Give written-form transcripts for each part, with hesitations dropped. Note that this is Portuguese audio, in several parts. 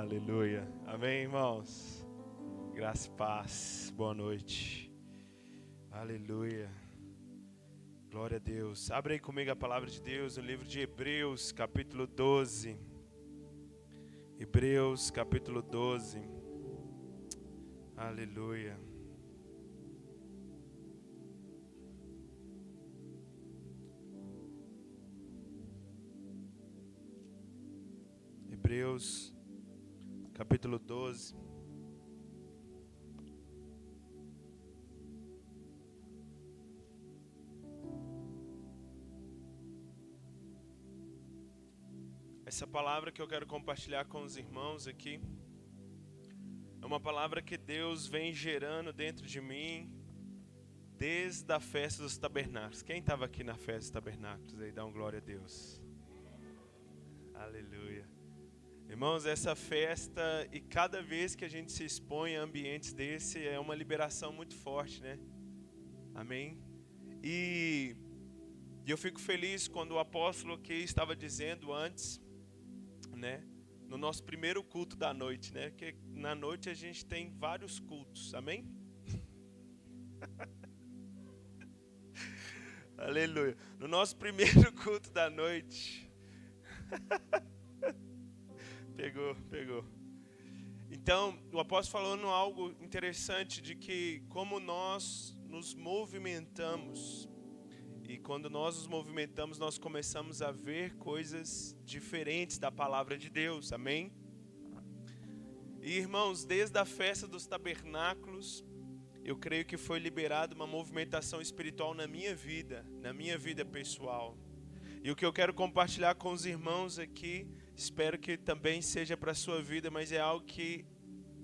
Aleluia. Amém, irmãos? Graça e paz. Boa noite. Aleluia. Glória a Deus. Abre aí comigo a palavra de Deus no livro de Hebreus, capítulo 12. Hebreus, capítulo 12. Aleluia. Hebreus, capítulo 12. Essa palavra que eu quero compartilhar com os irmãos aqui é uma palavra que Deus vem gerando dentro de mim desde a festa dos tabernáculos. Quem estava aqui na festa dos tabernáculos aí? Dá um glória a Deus. Aleluia. Irmãos, essa festa, e cada vez que a gente se expõe a ambientes desse, é uma liberação muito forte, né? Amém? E eu fico feliz quando o apóstolo aqui estava dizendo antes, né? No nosso primeiro culto da noite, né? Porque na noite a gente tem vários cultos, amém? Aleluia. No nosso primeiro culto da noite... Pegou. Então, o apóstolo falando algo interessante de que como nós nos movimentamos, e quando nós nos movimentamos, nós começamos a ver coisas diferentes da palavra de Deus, amém? E irmãos, desde a festa dos tabernáculos, eu creio que foi liberada uma movimentação espiritual na minha vida pessoal. E o que eu quero compartilhar com os irmãos aqui, espero que também seja para a sua vida, mas é algo que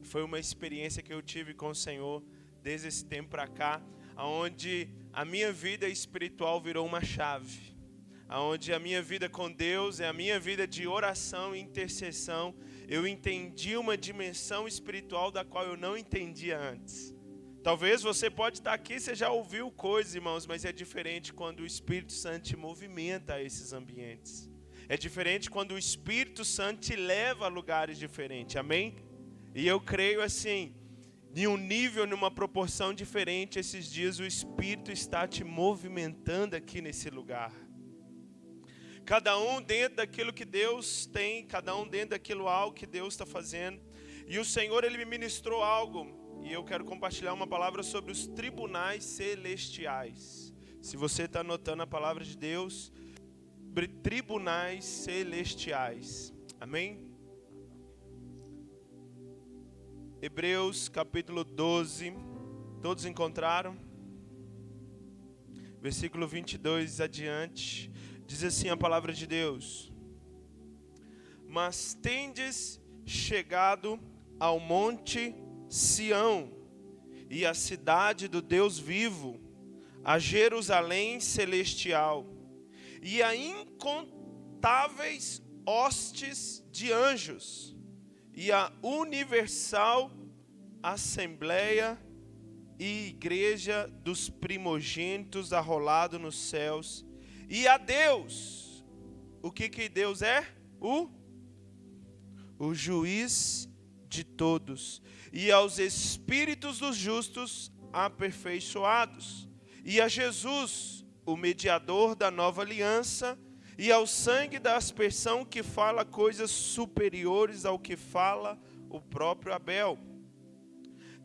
foi uma experiência que eu tive com o Senhor desde esse tempo para cá, onde a minha vida espiritual virou uma chave, onde a minha vida com Deus é a minha vida de oração e intercessão. Eu entendi uma dimensão espiritual da qual eu não entendia antes. Talvez você pode estar aqui, você já ouviu coisas, irmãos, mas é diferente quando o Espírito Santo te movimenta a esses ambientes. É diferente quando o Espírito Santo te leva a lugares diferentes, amém? E eu creio assim, em um nível, numa proporção diferente, esses dias o Espírito está te movimentando aqui nesse lugar. Cada um dentro daquilo que Deus tem, cada um dentro daquilo algo que Deus está fazendo. E o Senhor, Ele me ministrou algo. E eu quero compartilhar uma palavra sobre os tribunais celestiais. Se você está anotando a palavra de Deus, sobre tribunais celestiais. Amém? Hebreus capítulo 12. Todos encontraram? Versículo 22 adiante. Diz assim a palavra de Deus: Mas tendes chegado ao monte Sião, e a cidade do Deus vivo, a Jerusalém celestial, e a incontáveis hostes de anjos, e a universal assembleia e igreja dos primogênitos arrolado nos céus, e a Deus. O que Deus é? O juiz de todos, e aos espíritos dos justos aperfeiçoados, e a Jesus, o mediador da nova aliança, e ao sangue da aspersão que fala coisas superiores ao que fala o próprio Abel.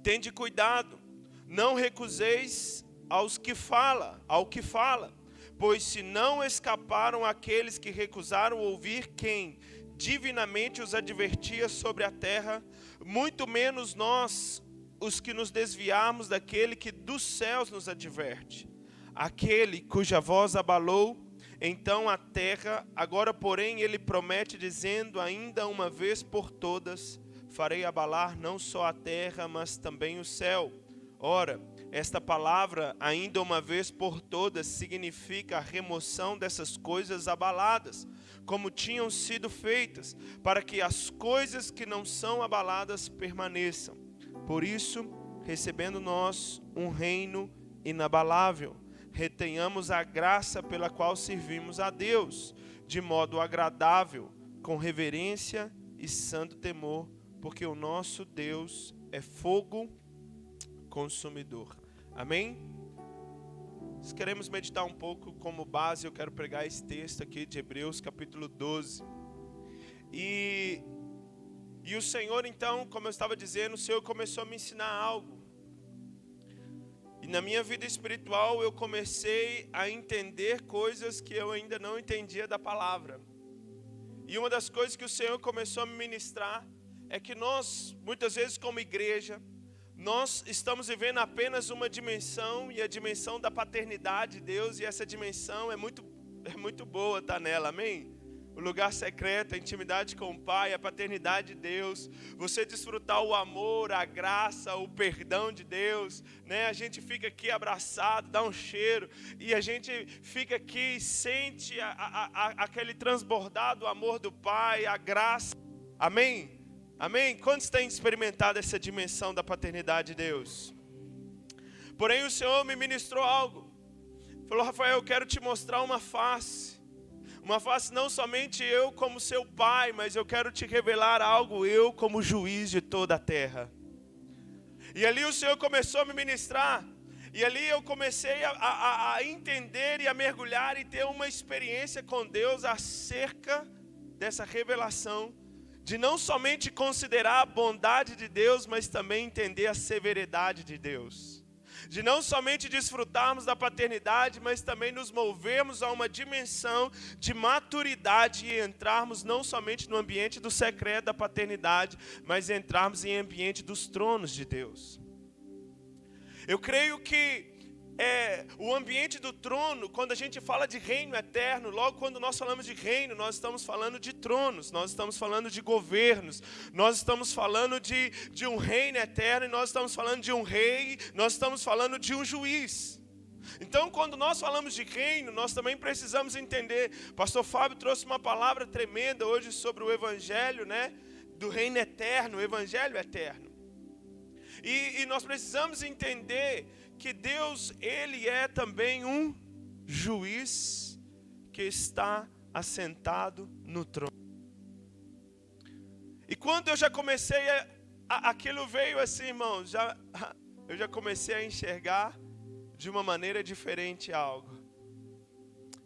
Tende cuidado, não recuseis ao que fala, pois se não escaparam aqueles que recusaram ouvir quem divinamente os advertia sobre a terra, muito menos nós, os que nos desviarmos daquele que dos céus nos adverte. Aquele cuja voz abalou então a terra, agora porém ele promete dizendo, ainda uma vez por todas, farei abalar não só a terra, mas também o céu. Ora, esta palavra, ainda uma vez por todas, significa a remoção dessas coisas abaladas, como tinham sido feitas, para que as coisas que não são abaladas permaneçam. Por isso, recebendo nós um reino inabalável, retenhamos a graça pela qual servimos a Deus, de modo agradável, com reverência e santo temor, porque o nosso Deus é fogo consumidor. Amém? Se queremos meditar um pouco como base, eu quero pregar esse texto aqui de Hebreus capítulo 12. E o Senhor então, como eu estava dizendo, o Senhor começou a me ensinar algo. E na minha vida espiritual eu comecei a entender coisas que eu ainda não entendia da palavra. E uma das coisas que o Senhor começou a me ministrar é que nós, muitas vezes como igreja, nós estamos vivendo apenas uma dimensão, e a dimensão da paternidade de Deus, e essa dimensão é muito boa estar nela, amém? O lugar secreto, a intimidade com o Pai, a paternidade de Deus, você desfrutar o amor, a graça, o perdão de Deus, né? A gente fica aqui abraçado, dá um cheiro, e a gente fica aqui e sente aquele transbordado amor do Pai, a graça, amém? Amém? Quantos têm experimentado essa dimensão da paternidade de Deus? Porém o Senhor me ministrou algo, falou: Rafael, eu quero te mostrar uma face não somente eu como seu pai, mas eu quero te revelar algo, eu como juiz de toda a terra. E ali o Senhor começou a me ministrar, e ali eu comecei a entender e a mergulhar e ter uma experiência com Deus acerca dessa revelação, de não somente considerar a bondade de Deus, mas também entender a severidade de Deus. De não somente desfrutarmos da paternidade, mas também nos movermos a uma dimensão de maturidade e entrarmos não somente no ambiente do secreto da paternidade, mas entrarmos em ambiente dos tronos de Deus. Eu creio que o ambiente do trono, quando a gente fala de reino eterno, logo quando nós falamos de reino, nós estamos falando de tronos, nós estamos falando de governos, nós estamos falando de um reino eterno, e nós estamos falando de um rei, nós estamos falando de um juiz. Então, quando nós falamos de reino, nós também precisamos entender. Pastor Fábio trouxe uma palavra tremenda hoje sobre o evangelho, né? Do reino eterno, o evangelho eterno. E nós precisamos entender que Deus, Ele é também um juiz que está assentado no trono. E quando eu já comecei, aquilo veio assim, irmãos, eu já comecei a enxergar de uma maneira diferente algo.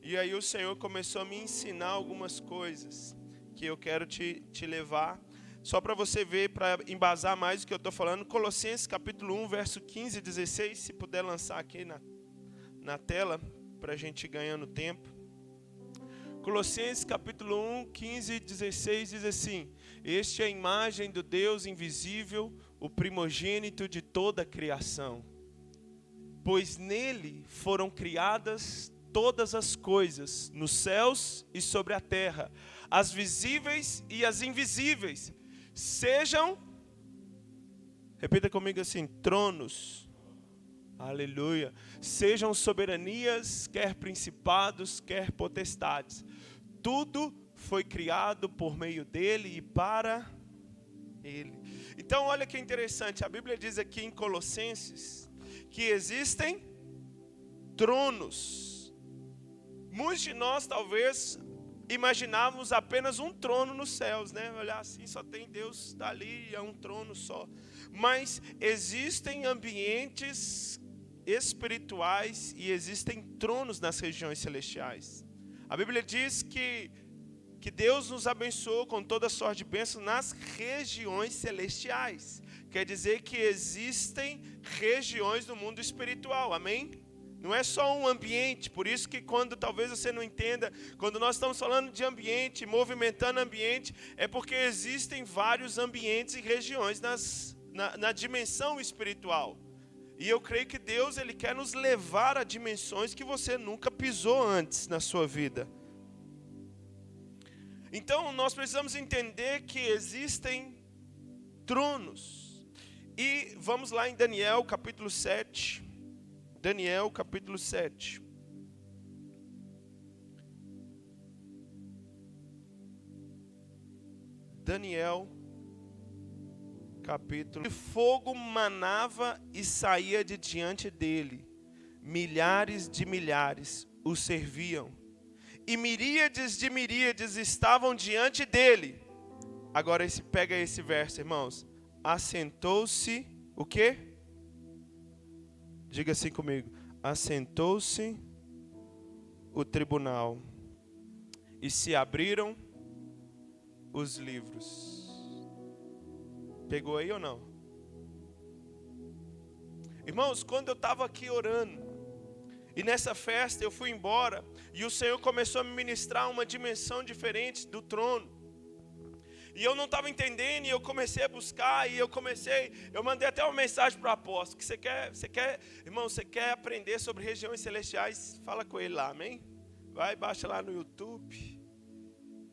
E aí o Senhor começou a me ensinar algumas coisas que eu quero te levar. Só para você ver, para embasar mais o que eu estou falando, Colossenses capítulo 1, verso 15 e 16, se puder lançar aqui na tela, para a gente ir ganhando tempo. Colossenses capítulo 1, 15 e 16 diz assim: este é a imagem do Deus invisível, o primogênito de toda a criação. Pois nele foram criadas todas as coisas, nos céus e sobre a terra, as visíveis e as invisíveis. Sejam, repita comigo assim, tronos, aleluia, sejam soberanias, quer principados, quer potestades, tudo foi criado por meio dele e para ele. Então olha que interessante, a Bíblia diz aqui em Colossenses, que existem tronos. Muitos de nós talvez imaginávamos apenas um trono nos céus, né? Olhar assim, só tem Deus dali, é um trono só. Mas existem ambientes espirituais e existem tronos nas regiões celestiais. A Bíblia diz que Deus nos abençoou com toda sorte de bênçãos nas regiões celestiais. Quer dizer que existem regiões no mundo espiritual, amém? Não é só um ambiente, por isso que quando talvez você não entenda, quando nós estamos falando de ambiente, movimentando ambiente, é porque existem vários ambientes e regiões na dimensão espiritual. E eu creio que Deus, Ele quer nos levar a dimensões que você nunca pisou antes na sua vida. Então nós precisamos entender que existem tronos. E vamos lá em Daniel capítulo 7. Daniel capítulo 7. Daniel capítulo. Fogo manava e saía de diante dele. Milhares de milhares o serviam. E miríades de miríades estavam diante dele. Agora pega esse verso, irmãos. Assentou-se o quê? Diga assim comigo. Assentou-se o tribunal e se abriram os livros. Pegou aí ou não? Irmãos, quando eu estava aqui orando, e nessa festa eu fui embora, e o Senhor começou a me ministrar uma dimensão diferente do trono. E eu não estava entendendo, e eu comecei a buscar, e eu mandei até uma mensagem para o apóstolo, que irmão, você quer aprender sobre regiões celestiais? Fala com ele lá, amém? Vai, baixa lá no YouTube.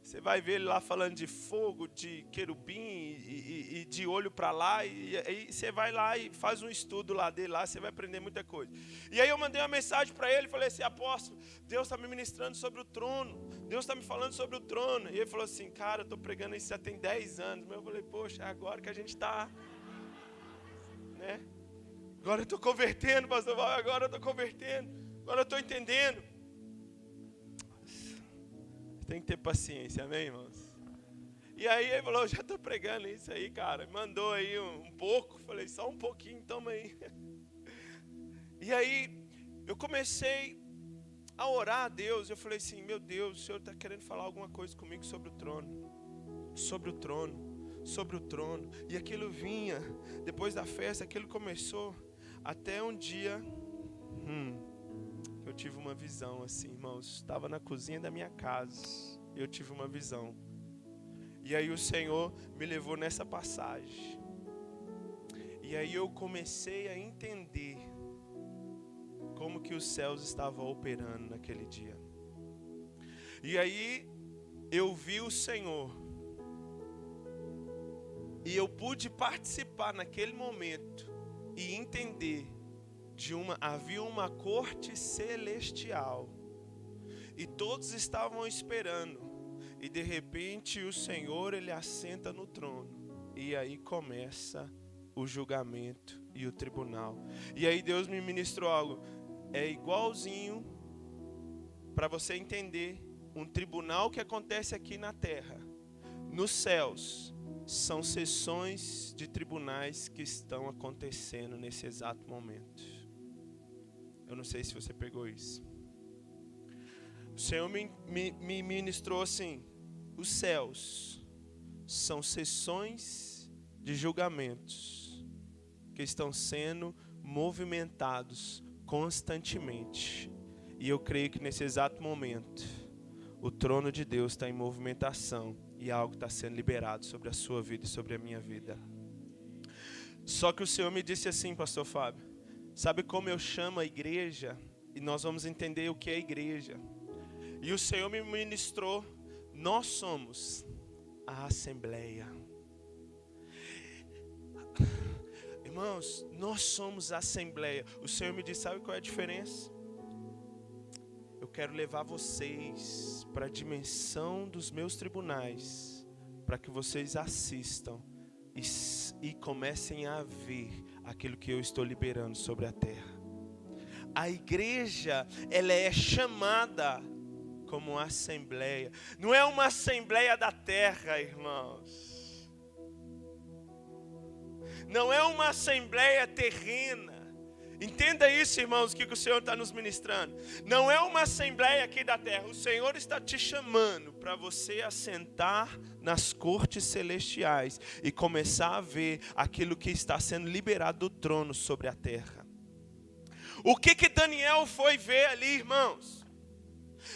Você vai ver ele lá falando de fogo, de querubim e de olho para lá. E aí você vai lá e faz um estudo lá dele, lá você vai aprender muita coisa. E aí eu mandei uma mensagem para ele, falei assim, apóstolo, Deus está me ministrando sobre o trono. Deus está me falando sobre o trono. E ele falou assim, cara, eu estou pregando isso já tem 10 anos. Mas eu falei, poxa, é agora que a gente está, né? Agora eu estou convertendo, pastor Val, agora eu estou convertendo. Agora eu estou entendendo. Tem que ter paciência, amém, irmãos? E aí ele falou, já estou pregando isso aí, cara. Mandou aí um pouco. Falei, só um pouquinho, toma aí. E aí eu comecei a orar a Deus. Eu falei assim, meu Deus, o Senhor está querendo falar alguma coisa comigo sobre o trono. Sobre o trono. Sobre o trono. E aquilo vinha, depois da festa, aquilo começou. Até um dia... Eu tive uma visão assim, irmãos. Estava na cozinha da minha casa. Eu tive uma visão. E aí o Senhor me levou nessa passagem. E aí eu comecei a entender como que os céus estavam operando naquele dia. E aí eu vi o Senhor. E eu pude participar naquele momento e entender havia uma corte celestial e todos estavam esperando, e de repente o Senhor, ele assenta no trono, e aí começa o julgamento e o tribunal. E aí Deus me ministrou algo, é igualzinho, para você entender, um tribunal que acontece aqui na terra, nos céus, são sessões de tribunais que estão acontecendo nesse exato momento. Eu não sei se você pegou isso. O Senhor me ministrou assim, os céus são sessões de julgamentos que estão sendo movimentados constantemente. E eu creio que nesse exato momento, o trono de Deus está em movimentação e algo está sendo liberado sobre a sua vida e sobre a minha vida. Só que o Senhor me disse assim, pastor Fábio, sabe como eu chamo a igreja? E nós vamos entender o que é igreja. E o Senhor me ministrou, nós somos a assembleia. Irmãos, nós somos a assembleia. O Senhor me disse, sabe qual é a diferença? Eu quero levar vocês para a dimensão dos meus tribunais, para que vocês assistam e comecem a ver aquilo que eu estou liberando sobre a terra. A igreja, ela é chamada como assembleia. Não é uma assembleia da terra, irmãos. Não é uma assembleia terrena. Entenda isso, irmãos, o que o Senhor está nos ministrando. Não é uma assembleia aqui da terra. O Senhor está te chamando para você assentar nas cortes celestiais e começar a ver aquilo que está sendo liberado do trono sobre a terra. O que Daniel foi ver ali, irmãos?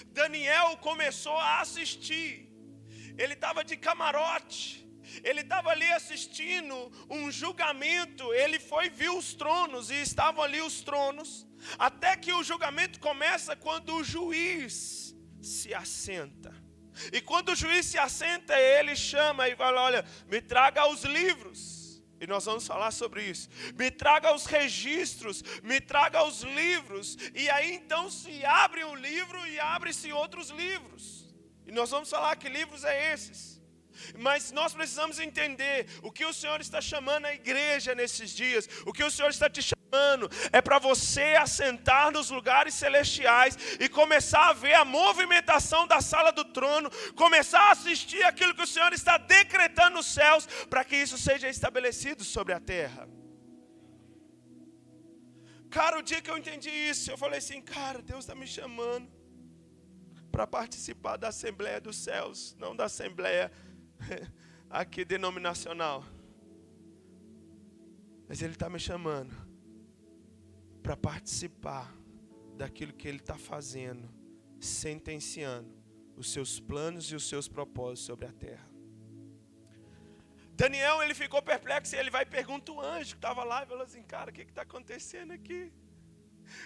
Daniel começou a assistir. Ele estava de camarote. Ele estava ali assistindo um julgamento. Ele foi ver os tronos, e estavam ali os tronos. Até que o julgamento começa quando o juiz se assenta. E quando o juiz se assenta, ele chama e fala, olha, me traga os livros. E nós vamos falar sobre isso. Me traga os registros, me traga os livros. E aí então se abre um livro e abre-se outros livros. E nós vamos falar que livros é esses. Mas nós precisamos entender o que o Senhor está chamando a igreja nesses dias. O que o Senhor está te chamando é para você assentar nos lugares celestiais e começar a ver a movimentação da sala do trono, começar a assistir aquilo que o Senhor está decretando nos céus, para que isso seja estabelecido sobre a terra. Cara, o dia que eu entendi isso, eu falei assim, cara, Deus está me chamando para participar da Assembleia dos Céus, não da Assembleia aqui denominacional. Mas Ele está me chamando para participar daquilo que Ele está fazendo, sentenciando os seus planos e os seus propósitos sobre a terra. Daniel, ele ficou perplexo e ele vai e pergunta o anjo que estava lá e falou assim, cara, o que está acontecendo aqui?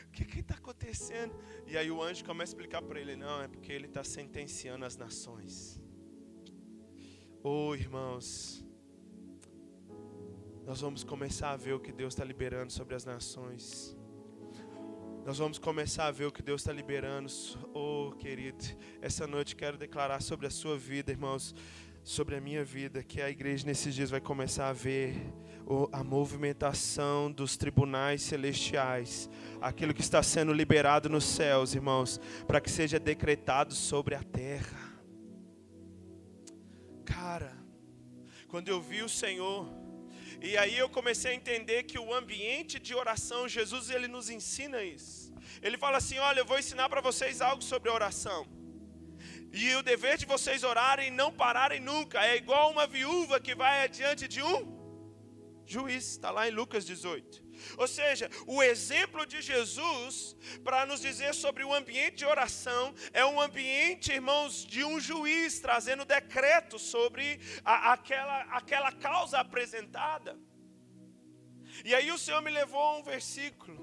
O que está acontecendo? E aí o anjo começa a explicar para ele, não, é porque ele está sentenciando as nações. Oh, irmãos, nós vamos começar a ver o que Deus está liberando sobre as nações. Nós vamos começar a ver o que Deus está liberando. Oh, querido, essa noite quero declarar sobre a sua vida, irmãos, sobre a minha vida, que a igreja nesses dias vai começar a ver a movimentação dos tribunais celestiais, aquilo que está sendo liberado nos céus, irmãos, para que seja decretado sobre a terra. Cara, quando eu vi o Senhor, e aí eu comecei a entender que o ambiente de oração, Jesus ele nos ensina isso. Ele fala assim, olha, eu vou ensinar para vocês algo sobre oração. E o dever de vocês orarem e não pararem nunca. É igual uma viúva que vai adiante de um juiz. Está lá em Lucas 18. Ou seja, o exemplo de Jesus para nos dizer sobre o ambiente de oração é um ambiente, irmãos, de um juiz trazendo decreto sobre aquela causa apresentada. E aí o Senhor me levou a um versículo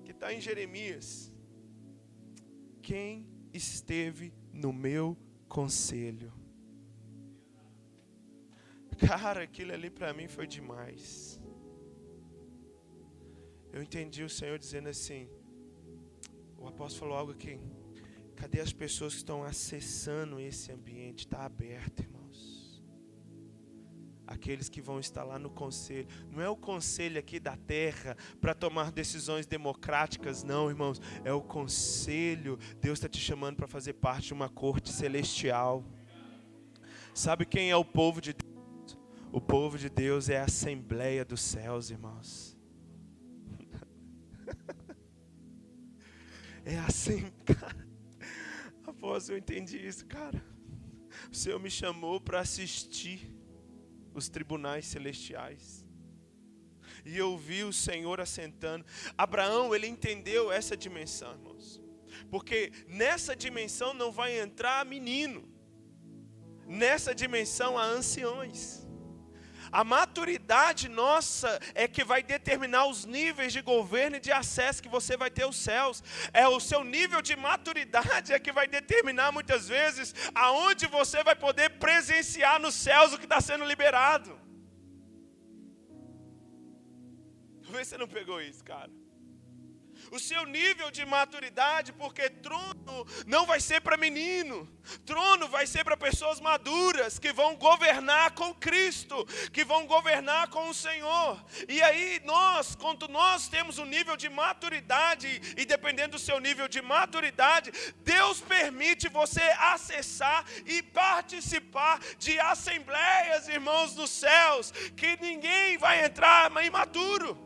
que está em Jeremias. Quem esteve no meu conselho? Cara, aquilo ali para mim foi demais. Eu entendi o Senhor dizendo assim, o apóstolo falou algo aqui, cadê as pessoas que estão acessando esse ambiente? Está aberto, irmãos. Aqueles que vão estar lá no conselho, não é o conselho aqui da terra para tomar decisões democráticas, não, irmãos, é o conselho. Deus está te chamando para fazer parte de uma corte celestial. Sabe quem é o povo de Deus? O povo de Deus é a Assembleia dos Céus, irmãos. É assim, cara. Após eu entendi isso, cara. O Senhor me chamou para assistir os tribunais celestiais. E eu vi o Senhor assentando. Abraão, ele entendeu essa dimensão, irmãos. Porque nessa dimensão não vai entrar menino. Nessa dimensão há anciões. A maturidade nossa é que vai determinar os níveis de governo e de acesso que você vai ter aos céus. É o seu nível de maturidade é que vai determinar muitas vezes aonde você vai poder presenciar nos céus o que está sendo liberado. Vê se você não pegou isso, cara. O seu nível de maturidade, porque trono não vai ser para menino, trono vai ser para pessoas maduras que vão governar com Cristo, que vão governar com o Senhor. E aí quando nós temos um nível de maturidade, e dependendo do seu nível de maturidade, Deus permite você acessar e participar de assembleias, irmãos, nos céus, que ninguém vai entrar imaturo.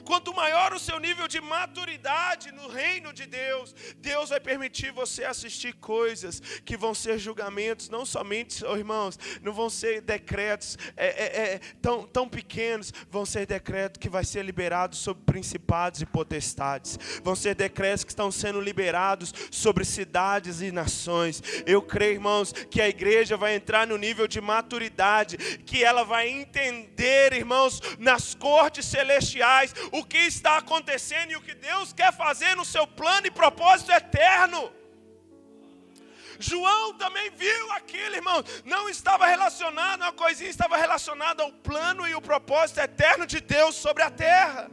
Quanto maior o seu nível de maturidade no reino de Deus, Deus vai permitir você assistir coisas que vão ser julgamentos, não somente, irmãos, não vão ser decretos tão pequenos, vão ser decretos que vai ser liberados sobre principados e potestades, vão ser decretos que estão sendo liberados sobre cidades e nações. Eu creio, irmãos, que a igreja vai entrar no nível de maturidade, que ela vai entender, irmãos, nas cortes celestiais, o que está acontecendo e o que Deus quer fazer no seu plano e propósito eterno. João também viu aquilo, irmão. Não estava relacionado a uma coisinha, estava relacionado ao plano e o propósito eterno de Deus sobre a terra.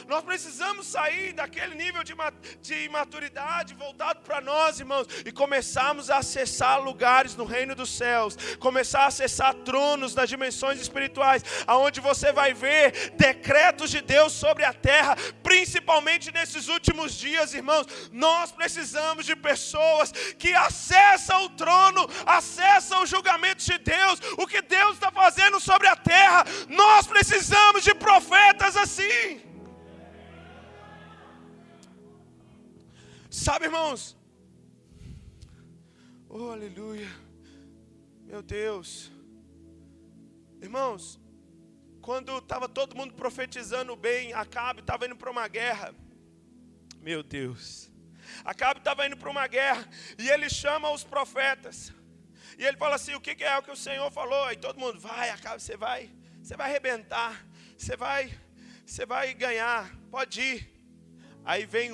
Nós precisamos sair daquele nível de imaturidade voltado para nós, irmãos, e começarmos a acessar lugares no reino dos céus, começar a acessar tronos nas dimensões espirituais, aonde você vai ver decretos de Deus sobre a terra, principalmente nesses últimos dias, irmãos. Nós precisamos de pessoas que acessam o trono, acessam o julgamento de Deus, o que Deus está fazendo sobre a terra. Nós precisamos de profetas assim. Sabe, irmãos? Oh, aleluia. Meu Deus. Irmãos, quando estava todo mundo profetizando bem, Acabe estava indo para uma guerra. Meu Deus. Acabe estava indo para uma guerra e ele chama os profetas. E ele fala assim: o que é o que o Senhor falou? Aí todo mundo: vai, Acabe, você vai arrebentar, você vai ganhar, pode ir. Aí vem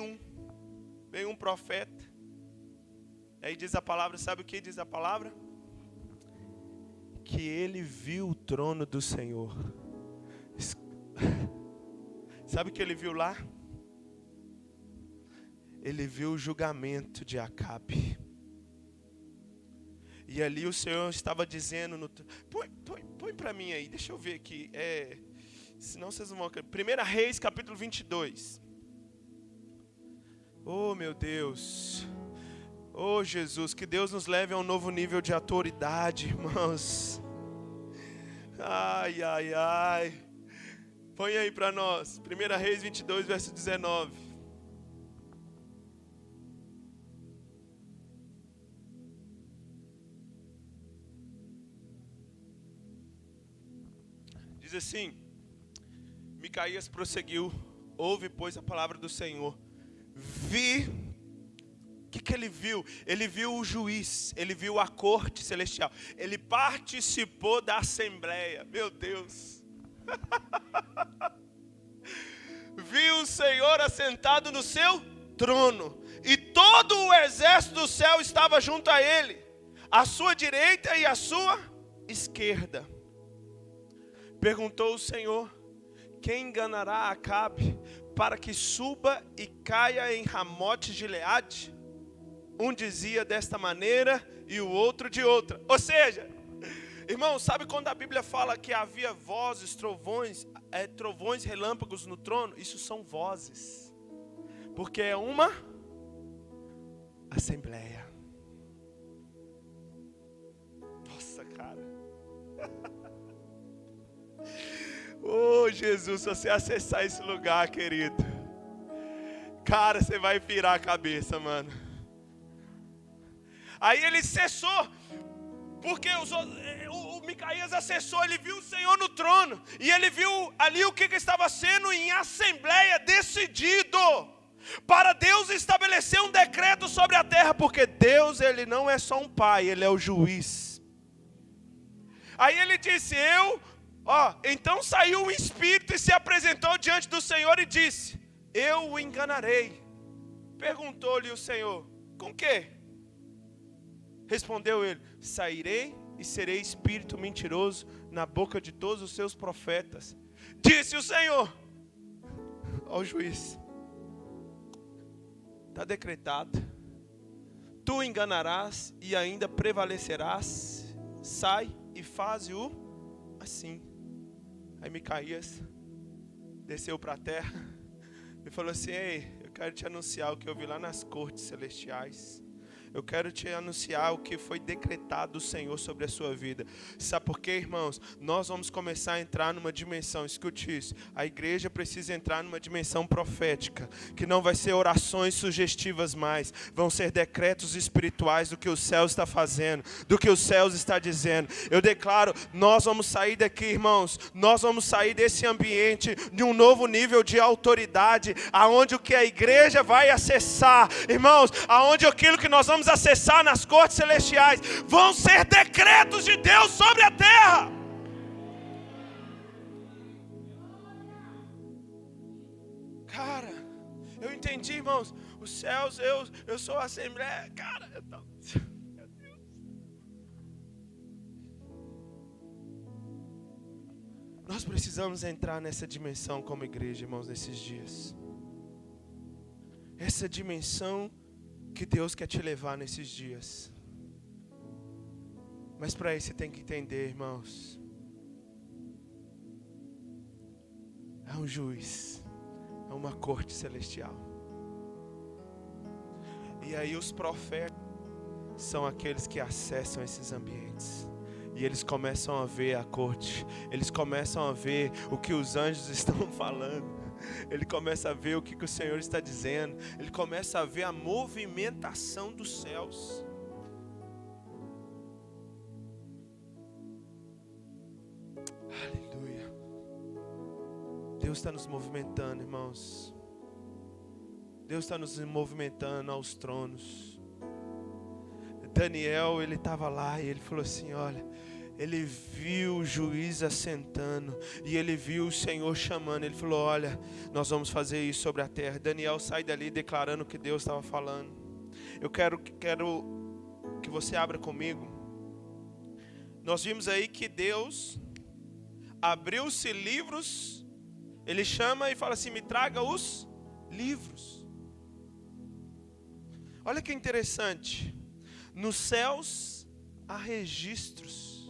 um profeta. Aí diz a palavra, sabe o que diz a palavra? Que ele viu o trono do Senhor. Sabe o que ele viu lá? Ele viu o julgamento de Acabe. E ali o Senhor estava dizendo, põe para mim aí, deixa eu ver aqui, senão vocês não vão... 1 Reis, capítulo 22. Oh, meu Deus. Oh, Jesus, que Deus nos leve a um novo nível de autoridade, irmãos. Ai, ai, ai. Põe aí para nós, 1 Reis 22, verso 19. Diz assim: Micaías prosseguiu: ouve, pois, a palavra do Senhor. O que ele viu? Ele viu o juiz, ele viu a corte celestial, ele participou da assembleia. Meu Deus. Viu o Senhor assentado no seu trono, e todo o exército do céu estava junto a ele, à sua direita e à sua esquerda. Perguntou o Senhor: quem enganará Acabe para que suba e caia em Ramote Gileade? Um dizia desta maneira e o outro de outra. Ou seja, irmão, sabe quando a Bíblia fala que havia vozes, trovões, relâmpagos no trono? Isso são vozes, porque é uma assembleia. Nossa, cara. Oh, Jesus, se você acessar esse lugar, querido, cara, você vai virar a cabeça, mano. Aí ele cessou, porque o Micaías acessou, ele viu o Senhor no trono, e ele viu ali o que estava sendo em assembleia decidido, para Deus estabelecer um decreto sobre a terra, porque Deus, ele não é só um pai, ele é o juiz. Aí ele disse: então saiu um espírito e se apresentou diante do Senhor e disse: eu o enganarei. Perguntou-lhe o Senhor: com quê? Respondeu ele: sairei e serei espírito mentiroso na boca de todos os seus profetas. Disse o Senhor ao juiz: está decretado, tu enganarás e ainda prevalecerás. Sai e faze-o assim. Aí Micaías desceu para a terra e falou assim: ei, eu quero te anunciar o que eu vi lá nas cortes celestiais. Eu quero te anunciar o que foi decretado do Senhor sobre a sua vida. Sabe por quê, irmãos? Nós vamos começar a entrar numa dimensão, escute isso, a igreja precisa entrar numa dimensão profética, que não vai ser orações sugestivas mais, vão ser decretos espirituais do que o céu está fazendo, do que os céus está dizendo. Eu declaro, nós vamos sair daqui, irmãos, nós vamos sair desse ambiente de um novo nível de autoridade, aonde o que a igreja vai acessar, irmãos, aonde aquilo que nós vamos acessar nas cortes celestiais vão ser decretos de Deus sobre a terra. Cara, eu entendi, irmãos, os céus, eu sou a assembleia, cara, meu Deus. Nós precisamos entrar nessa dimensão como igreja, irmãos, nesses dias. Essa dimensão que Deus quer te levar nesses dias. Mas para isso você tem que entender, irmãos. É um juiz. É uma corte celestial. E aí os profetas são aqueles que acessam esses ambientes. E eles começam a ver a corte. Eles começam a ver o que os anjos estão falando. Ele começa a ver o que o Senhor está dizendo. Ele começa a ver a movimentação dos céus. Aleluia. Deus está nos movimentando, irmãos. Deus está nos movimentando aos tronos. Daniel, ele estava lá e ele falou assim, olha, ele viu o juiz assentando e ele viu o Senhor chamando. Ele falou, olha, nós vamos fazer isso sobre a terra. Daniel sai dali declarando o que Deus estava falando. Eu quero que você abra comigo. Nós vimos aí que Deus abriu-se livros. Ele chama e fala assim, me traga os livros. Olha que interessante. Nos céus há registros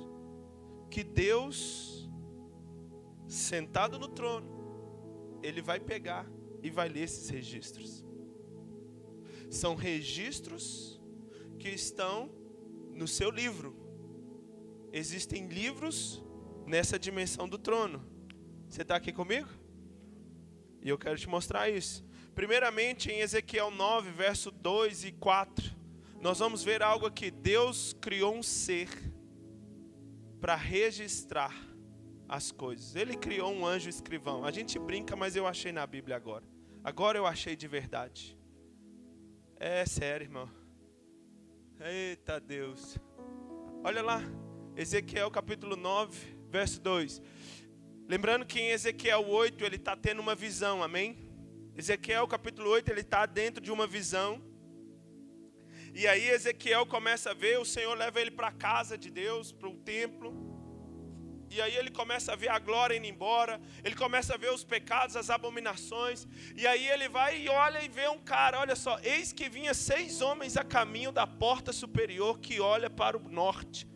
que Deus, sentado no trono, Ele vai pegar e vai ler esses registros. São registros que estão no seu livro. Existem livros nessa dimensão do trono. Você está aqui comigo? E eu quero te mostrar isso. Primeiramente em Ezequiel 9, verso 2 e 4. Nós vamos ver algo aqui. Deus criou um ser para registrar as coisas. Ele criou um anjo escrivão. A gente brinca, mas eu achei na Bíblia agora. Agora eu achei de verdade. É sério, irmão. Eita Deus. Olha lá. Ezequiel capítulo 9, verso 2. Lembrando que em Ezequiel 8 ele está tendo uma visão, amém? Ezequiel capítulo 8 ele está dentro de uma visão. E aí Ezequiel começa a ver, o Senhor leva ele para a casa de Deus, para o templo. E aí ele começa a ver a glória indo embora. Ele começa a ver os pecados, as abominações. E aí ele vai e olha e vê um cara, olha só. Eis que vinha 6 homens a caminho da porta superior que olha para o norte.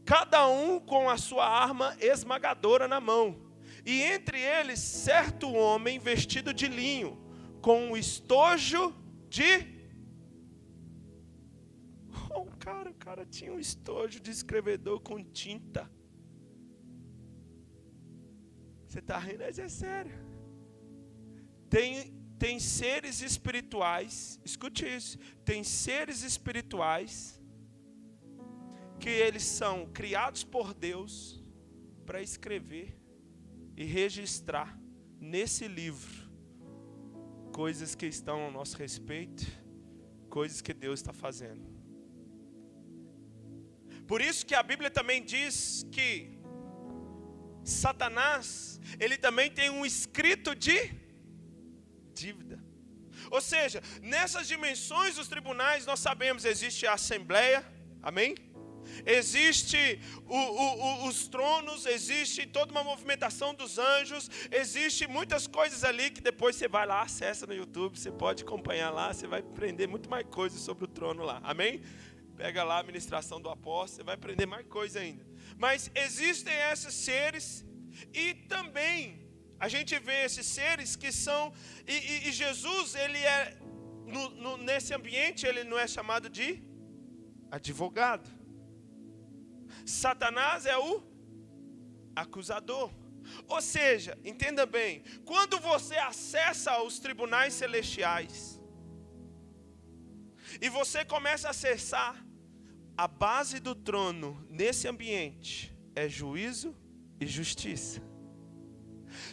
Cada um com a sua arma esmagadora na mão. E entre eles certo homem vestido de linho, com um estojo de... O cara tinha um estojo de escrevedor com tinta. Você está rindo, mas é sério. Tem seres espirituais, escute isso. Tem seres espirituais que eles são criados por Deus para escrever e registrar nesse livro coisas que estão ao nosso respeito, coisas que Deus está fazendo. Por isso que a Bíblia também diz que Satanás, ele também tem um escrito de dívida. Ou seja, nessas dimensões dos tribunais nós sabemos, existe a assembleia, amém? Existe os tronos, existe toda uma movimentação dos anjos, existe muitas coisas ali que depois você vai lá, acessa no YouTube, você pode acompanhar lá, você vai aprender muito mais coisas sobre o trono lá, amém? Pega lá a ministração do apóstolo, você vai aprender mais coisa ainda. Mas existem esses seres e também a gente vê esses seres que são... E Jesus, ele é, nesse ambiente, ele não é chamado de advogado. Satanás é o acusador. Ou seja, entenda bem, quando você acessa os tribunais celestiais e você começa a acessar a base do trono nesse ambiente, é juízo e justiça.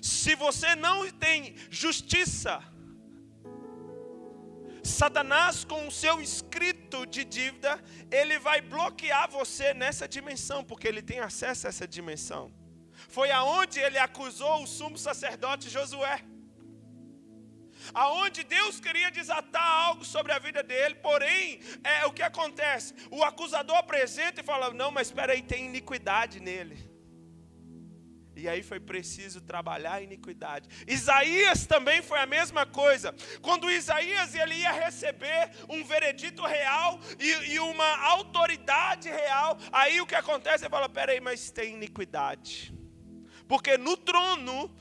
Se você não tem justiça, Satanás, com o seu escrito de dívida, ele vai bloquear você nessa dimensão, porque ele tem acesso a essa dimensão. Foi aonde ele acusou o sumo sacerdote Josué, aonde Deus queria desatar algo sobre a vida dele, porém, o que acontece? O acusador apresenta e fala, não, mas espera aí, tem iniquidade nele. E aí foi preciso trabalhar a iniquidade. Isaías também foi a mesma coisa. Quando Isaías ele ia receber um veredito real e uma autoridade real, aí o que acontece? Ele fala, peraí, mas tem iniquidade. Porque no trono,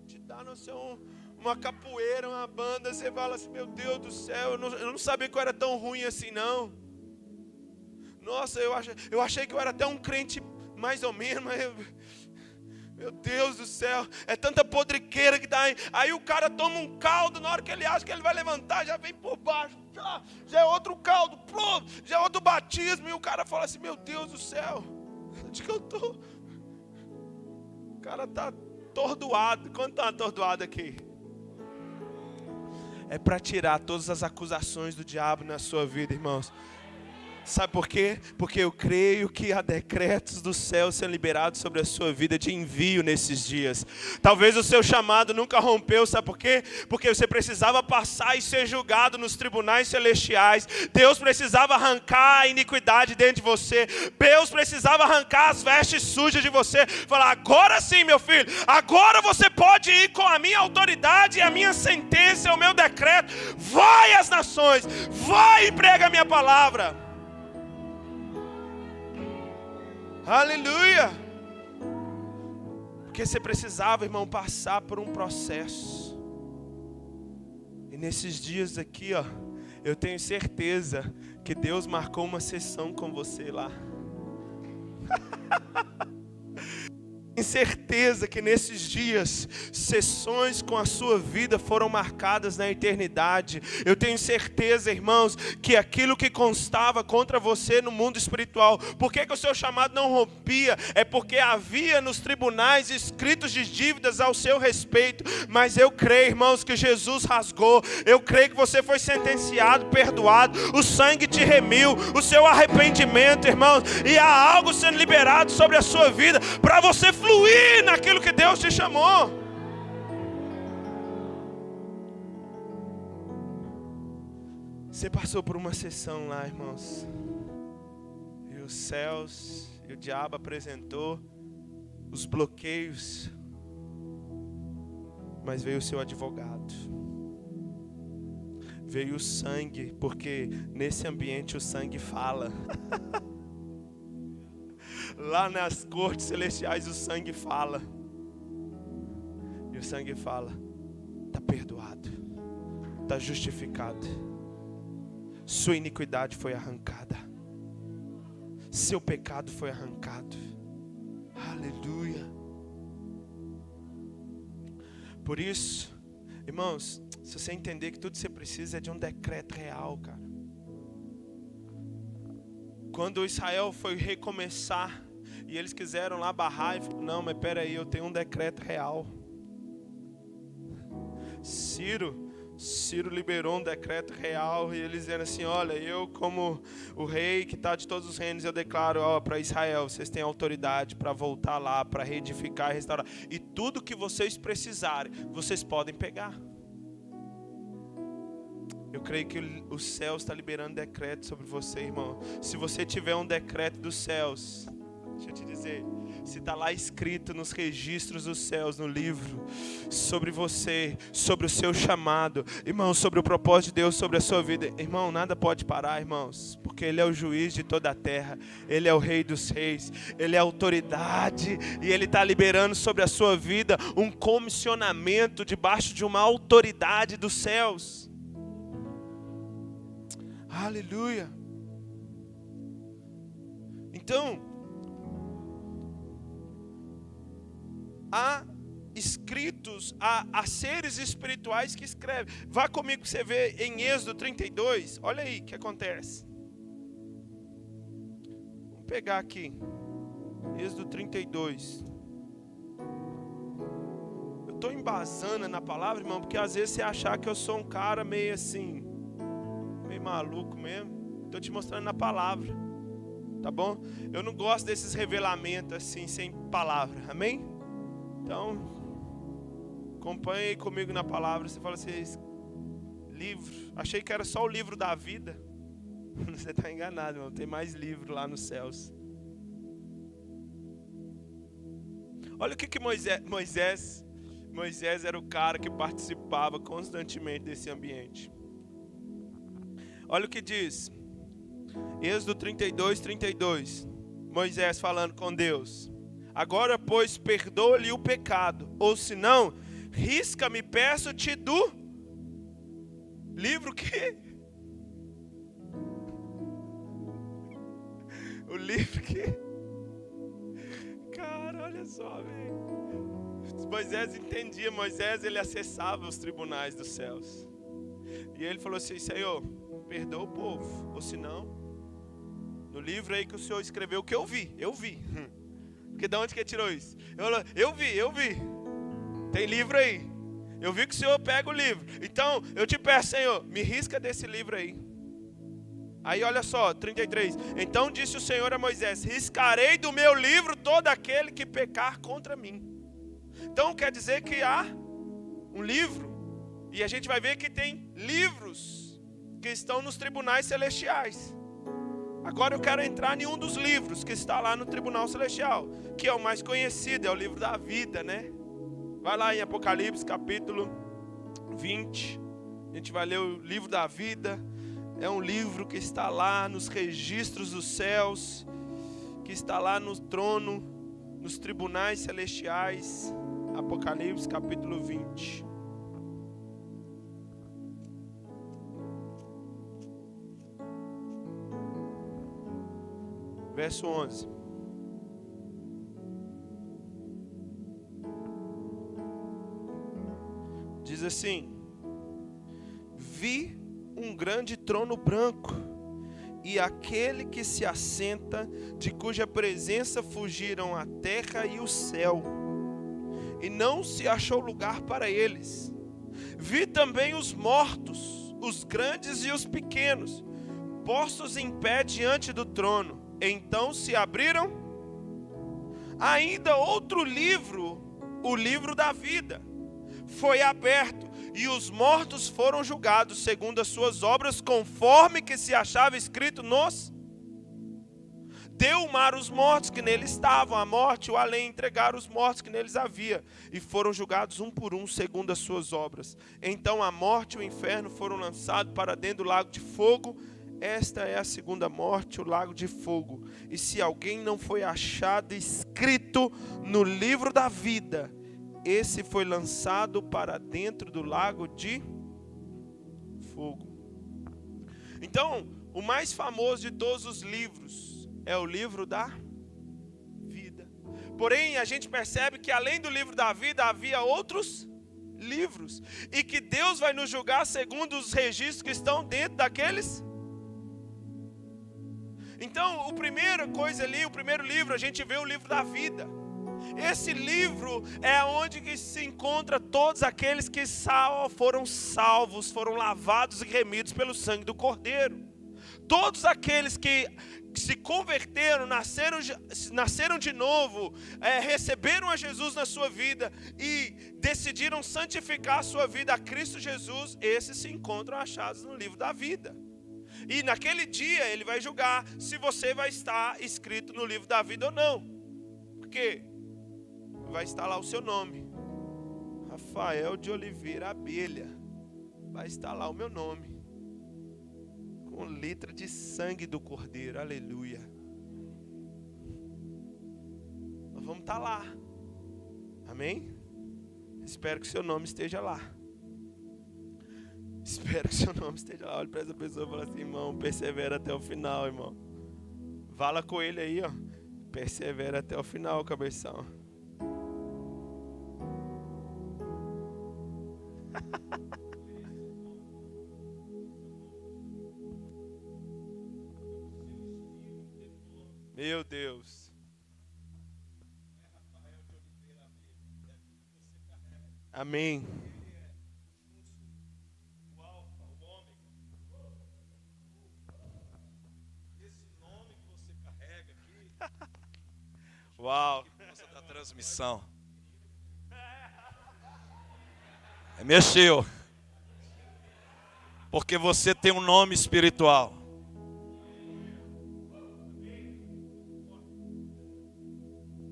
te dá no seu... uma capoeira, uma banda, você fala assim, meu Deus do céu, eu não sabia que eu era tão ruim assim não. Nossa, eu achei que eu era até um crente mais ou menos, mas meu Deus do céu, é tanta podriqueira que dá aí. Aí o cara toma um caldo, na hora que ele acha que ele vai levantar, já vem por baixo, já é outro caldo, já é outro batismo, e o cara fala assim, meu Deus do céu, onde que eu estou? O cara está atordoado. Quanto está atordoado aqui? É para tirar todas as acusações do diabo na sua vida, irmãos. Sabe por quê? Porque eu creio que há decretos do céu sendo liberados sobre a sua vida de envio nesses dias. Talvez o seu chamado nunca rompeu, sabe por quê? Porque você precisava passar e ser julgado nos tribunais celestiais. Deus precisava arrancar a iniquidade dentro de você. Deus precisava arrancar as vestes sujas de você. Falar, agora sim, meu filho, agora você pode ir com a minha autoridade e a minha sentença, o meu decreto. Vai às nações, vai e prega a minha palavra. Aleluia! Porque você precisava, irmão, passar por um processo. E nesses dias aqui, ó, eu tenho certeza que Deus marcou uma sessão com você lá. Tenho certeza que nesses dias, sessões com a sua vida foram marcadas na eternidade. Eu tenho certeza, irmãos, que aquilo que constava contra você no mundo espiritual, por que o seu chamado não rompia? É porque havia nos tribunais escritos de dívidas ao seu respeito. Mas eu creio, irmãos, que Jesus rasgou. Eu creio que você foi sentenciado, perdoado. O sangue te remiu, o seu arrependimento, irmãos. E há algo sendo liberado sobre a sua vida para você fluir naquilo que Deus te chamou. Você passou por uma sessão lá, irmãos, e os céus e o diabo apresentou os bloqueios, mas veio o seu advogado, veio o sangue, porque nesse ambiente o sangue fala. Lá nas cortes celestiais o sangue fala. E o sangue fala, está perdoado, está justificado. Sua iniquidade foi arrancada. Seu pecado foi arrancado. Aleluia. Por isso, irmãos, se você entender que tudo que você precisa é de um decreto real, cara. Quando Israel foi recomeçar e eles quiseram lá barrar, e falou, não, mas peraí, eu tenho um decreto real. Ciro liberou um decreto real e eles dizendo assim, olha, eu como o rei que está de todos os reinos, eu declaro para Israel, vocês têm autoridade para voltar lá, para reedificar e restaurar. E tudo que vocês precisarem, vocês podem pegar. Eu creio que o céu está liberando decreto sobre você, irmão. Se você tiver um decreto dos céus, deixa eu te dizer, se está lá escrito nos registros dos céus, no livro, sobre você, sobre o seu chamado, irmão, sobre o propósito de Deus sobre a sua vida, irmão, nada pode parar, irmãos, porque Ele é o juiz de toda a terra, Ele é o rei dos reis, Ele é a autoridade, e Ele está liberando sobre a sua vida um comissionamento debaixo de uma autoridade dos céus. Aleluia. Então, há escritos, há seres espirituais que escrevem. Vá comigo que você vê em Êxodo 32. Olha aí o que acontece. Vamos pegar aqui. Êxodo 32. Eu estou embasando na palavra, irmão, porque às vezes você achar que eu sou um cara meio assim, meio maluco mesmo. Estou te mostrando na palavra. Tá bom? Eu não gosto desses revelamentos assim, sem palavra. Amém? Então, acompanhe comigo na palavra. Você fala assim, livro. Achei que era só o livro da vida. Você está enganado, irmão. Tem mais livro lá nos céus. Olha o que Moisés era o cara que participava constantemente desse ambiente. Olha o que diz. Êxodo 32. Moisés falando com Deus. Agora, pois, perdoa-lhe o pecado. Ou se não, risca-me, peço-te do livro que... O livro que... Cara, olha só, velho. Moisés entendia. Moisés, ele acessava os tribunais dos céus. E ele falou assim: Senhor, perdoa o povo. Ou se não, no livro aí que o Senhor escreveu, que eu vi. Porque de onde que ele tirou isso? Eu vi. Tem livro aí. Eu vi que o Senhor pega o livro. Então, eu te peço, Senhor, me risca desse livro aí. Aí olha só, 33. Então disse o Senhor a Moisés: riscarei do meu livro todo aquele que pecar contra mim. Então quer dizer que há um livro. E a gente vai ver que tem livros que estão nos tribunais celestiais. Agora eu quero entrar em um dos livros que está lá no tribunal celestial, que é o mais conhecido, é o livro da vida, né? Vai lá em Apocalipse capítulo 20. A gente vai ler o livro da vida. É um livro que está lá nos registros dos céus, que está lá no trono, nos tribunais celestiais. Apocalipse capítulo 20. Verso 11. Diz assim: vi um grande trono branco, e aquele que se assenta, de cuja presença fugiram a terra e o céu, e não se achou lugar para eles. Vi também os mortos, os grandes e os pequenos, postos em pé diante do trono. Então se abriram ainda outro livro, o livro da vida. Foi aberto, e os mortos foram julgados segundo as suas obras, conforme que se achava escrito nos... Deu o mar os mortos que nele estavam, a morte e o além entregaram os mortos que neles havia, e foram julgados um por um segundo as suas obras. Então a morte e o inferno foram lançados para dentro do lago de fogo. Esta é a segunda morte, o lago de fogo. E se alguém não foi achado escrito no livro da vida, esse foi lançado para dentro do lago de fogo. Então, o mais famoso de todos os livros é o livro da vida. Porém, a gente percebe que além do livro da vida, havia outros livros. E que Deus vai nos julgar segundo os registros que estão dentro daqueles. Então, a primeira coisa ali, o primeiro livro, a gente vê o livro da vida. Esse livro é onde que se encontra todos aqueles que foram salvos, foram lavados e remidos pelo sangue do Cordeiro. Todos aqueles que se converteram, nasceram de novo, receberam a Jesus na sua vida e decidiram santificar a sua vida a Cristo Jesus, esses se encontram achados no livro da vida. E naquele dia ele vai julgar se você vai estar escrito no livro da vida ou não. Porque vai estar lá o seu nome, Rafael de Oliveira Abelha. Vai estar lá o meu nome, com letra de sangue do Cordeiro. Aleluia. Nós vamos estar lá. Amém? Espero que seu nome esteja lá. Espero que seu nome esteja lá. Olha para essa pessoa e fala assim: irmão, persevera até o final, irmão. Fala com ele aí, ó. Persevera até o final, cabeção. Meu Deus. Amém. Uau. Nossa, da transmissão. Mexeu. Porque você tem um nome espiritual.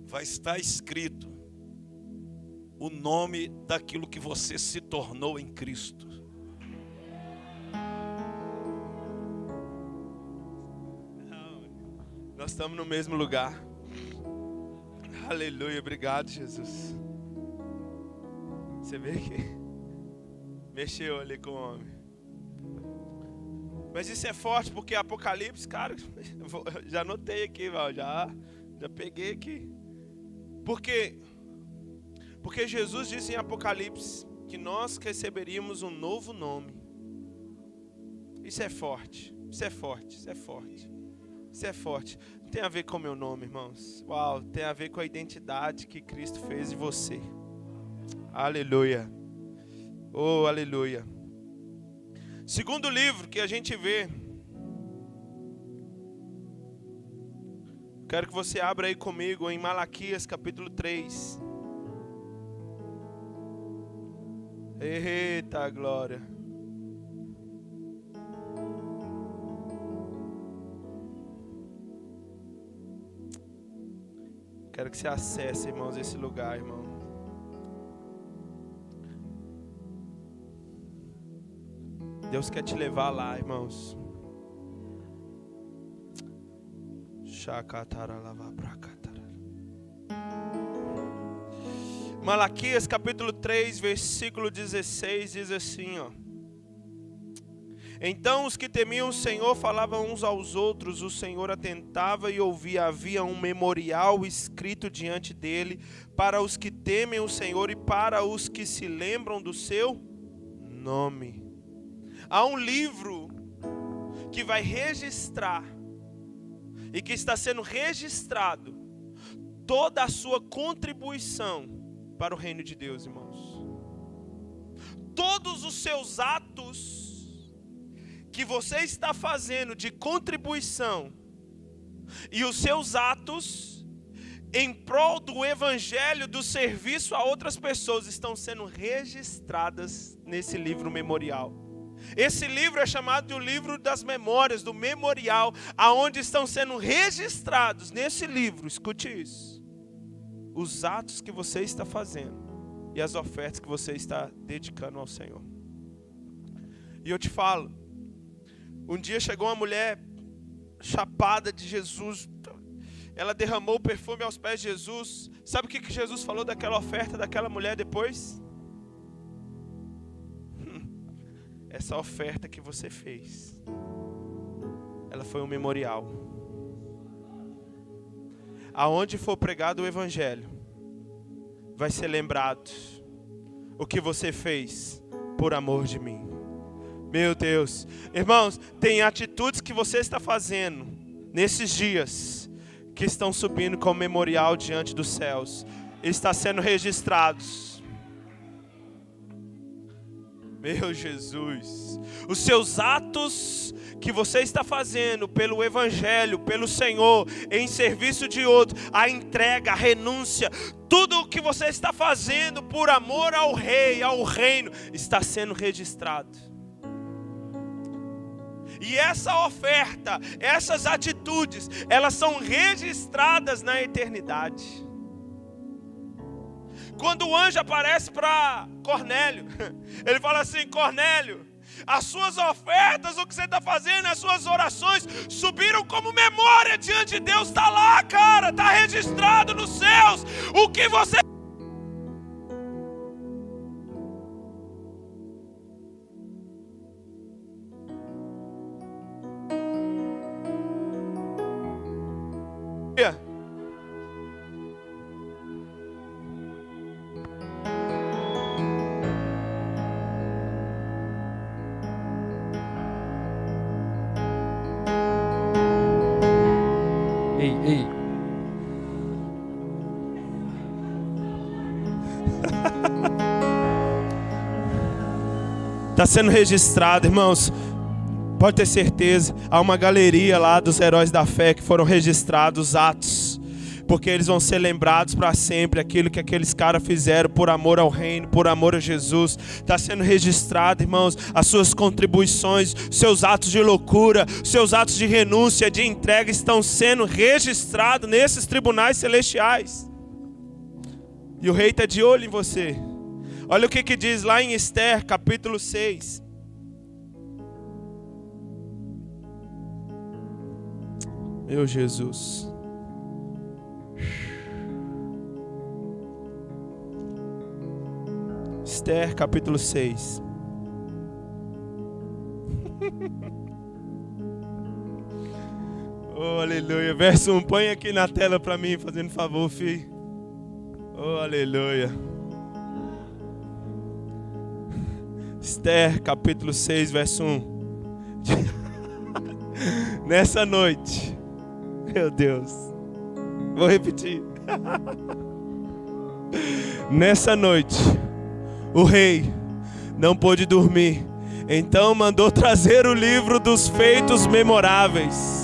Vai estar escrito o nome daquilo que você se tornou em Cristo. Nós estamos no mesmo lugar. Aleluia, obrigado, Jesus. Você vê que mexeu ali com o homem. Mas isso é forte porque Apocalipse, cara, já anotei aqui, já peguei aqui. Porque Jesus disse em Apocalipse que nós receberíamos um novo nome. Isso é forte, isso é forte, isso é forte. Isso é forte. Não tem a ver com o meu nome, irmãos. Uau, tem a ver com a identidade que Cristo fez de você. Aleluia. Oh, aleluia. Segundo livro que a gente vê. Quero que você abra aí comigo em Malaquias capítulo 3. Eita glória. Quero que você acesse, irmãos, esse lugar, irmão. Deus quer te levar lá, irmãos. Malaquias capítulo 3, versículo 16 diz assim, ó. Então os que temiam o Senhor falavam uns aos outros, o Senhor atentava e ouvia, havia um memorial escrito diante dele para os que temem o Senhor e para os que se lembram do seu nome. Há um livro que vai registrar e que está sendo registrado toda a sua contribuição para o reino de Deus, irmãos. Todos os seus atos que você está fazendo de contribuição e os seus atos em prol do evangelho, do serviço a outras pessoas estão sendo registradas nesse livro memorial. Esse livro é chamado de o livro das memórias, do memorial, aonde estão sendo registrados nesse livro, escute isso, os atos que você está fazendo e as ofertas que você está dedicando ao Senhor. E eu te falo, um dia chegou uma mulher chapada de Jesus, ela derramou o perfume aos pés de Jesus. Sabe o que Jesus falou daquela oferta daquela mulher depois? Essa oferta que você fez, ela foi um memorial. Aonde for pregado o evangelho, vai ser lembrado o que você fez por amor de mim. Meu Deus, irmãos, tem atitudes que você está fazendo nesses dias que estão subindo como memorial diante dos céus, está sendo registrados. Meu Jesus, os seus atos que você está fazendo pelo evangelho, pelo Senhor, em serviço de outro, a entrega, a renúncia, tudo o que você está fazendo por amor ao rei, ao reino, está sendo registrado. E essa oferta, essas atitudes, elas são registradas na eternidade. Quando o anjo aparece para Cornélio, ele fala assim: Cornélio, as suas ofertas, o que você está fazendo, as suas orações subiram como memória diante de Deus. Está lá, cara, está registrado nos céus. O que você... Ei. Está sendo registrado, irmãos. Pode ter certeza. Há uma galeria lá dos heróis da fé que foram registrados atos, porque eles vão ser lembrados para sempre. Aquilo que aqueles caras fizeram por amor ao reino, por amor a Jesus. Está sendo registrado, irmãos, as suas contribuições, seus atos de loucura, seus atos de renúncia, de entrega estão sendo registrados nesses tribunais celestiais. E o rei está de olho em você. Olha o que diz lá em Esther, capítulo 6. Meu Jesus. Esther, capítulo 6. Oh, aleluia. Verso 1. Põe aqui na tela para mim, fazendo favor, filho. Oh, aleluia. Esther, capítulo 6, verso 1. Nessa noite, meu Deus, vou repetir. Nessa noite, o rei não pôde dormir, então mandou trazer o livro dos feitos memoráveis.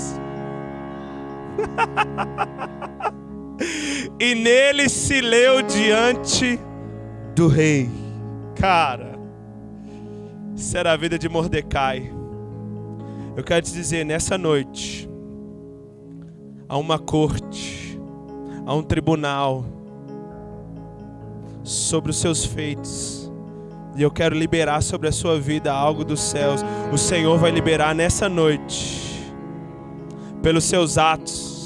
E nele se leu diante do rei. Cara, isso era a vida de Mordecai. Eu quero te dizer, nessa noite, há uma corte, há um tribunal sobre os seus feitos. E eu quero liberar sobre a sua vida algo dos céus. O Senhor vai liberar nessa noite, pelos seus atos,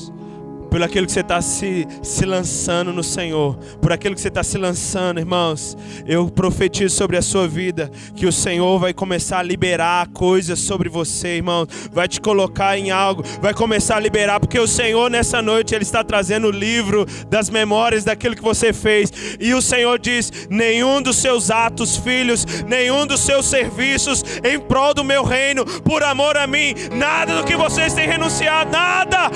por aquilo que você está se lançando no Senhor, por aquilo que você está se lançando, irmãos. Eu profetizo sobre a sua vida que o Senhor vai começar a liberar coisas sobre você, irmão. Vai te colocar em algo, vai começar a liberar, porque o Senhor nessa noite Ele está trazendo o livro das memórias daquilo que você fez. E o Senhor diz: nenhum dos seus atos, filhos, nenhum dos seus serviços em prol do meu reino, por amor a mim, nada do que vocês têm renunciado, nada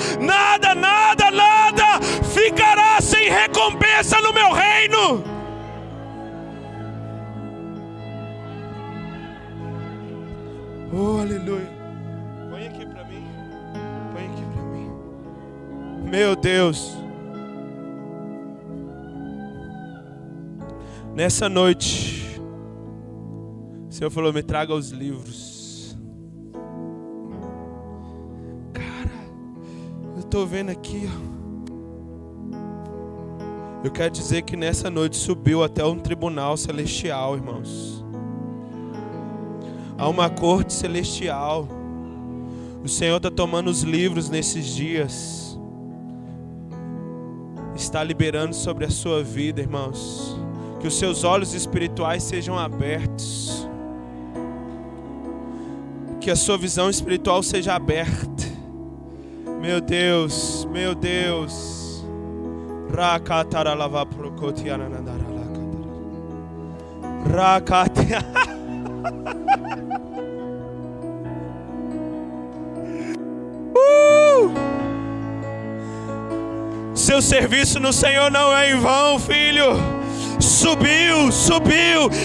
ficará sem recompensa no meu reino. Oh, aleluia. Põe aqui para mim. Põe aqui para mim. Meu Deus. Nessa noite, o Senhor falou: me traga os livros. Cara, eu estou vendo aqui, ó. Eu quero dizer que nessa noite subiu até um tribunal celestial, irmãos. Há uma corte celestial. O Senhor está tomando os livros nesses dias. Está liberando sobre a sua vida, irmãos. Que os seus olhos espirituais sejam abertos. Que a sua visão espiritual seja aberta. Meu Deus, meu Deus. Seu serviço no Senhor não é em vão, filho. Subiu,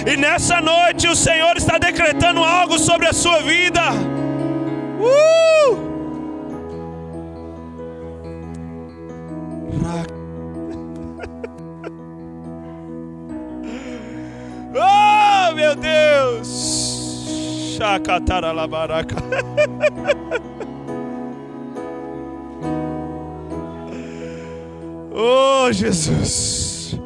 e nessa noite o Senhor está decretando algo sobre a sua vida. Oh, meu Deus. Chacataralabaraca. Oh, Jesus.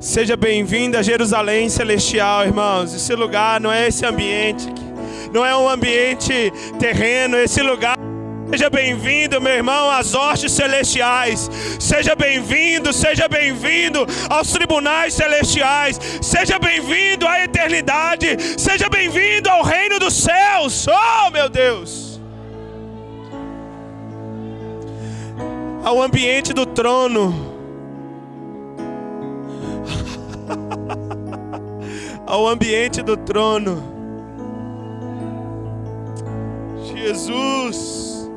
Seja bem-vindo a Jerusalém Celestial, irmãos. Esse lugar não é esse ambiente, não é um ambiente terreno. Esse lugar, seja bem-vindo, meu irmão, às hostes celestiais. Seja bem-vindo aos tribunais celestiais. Seja bem-vindo à eternidade. Seja bem-vindo ao reino dos céus. Oh, meu Deus. Ao ambiente do trono. Ao ambiente do trono. Jesus.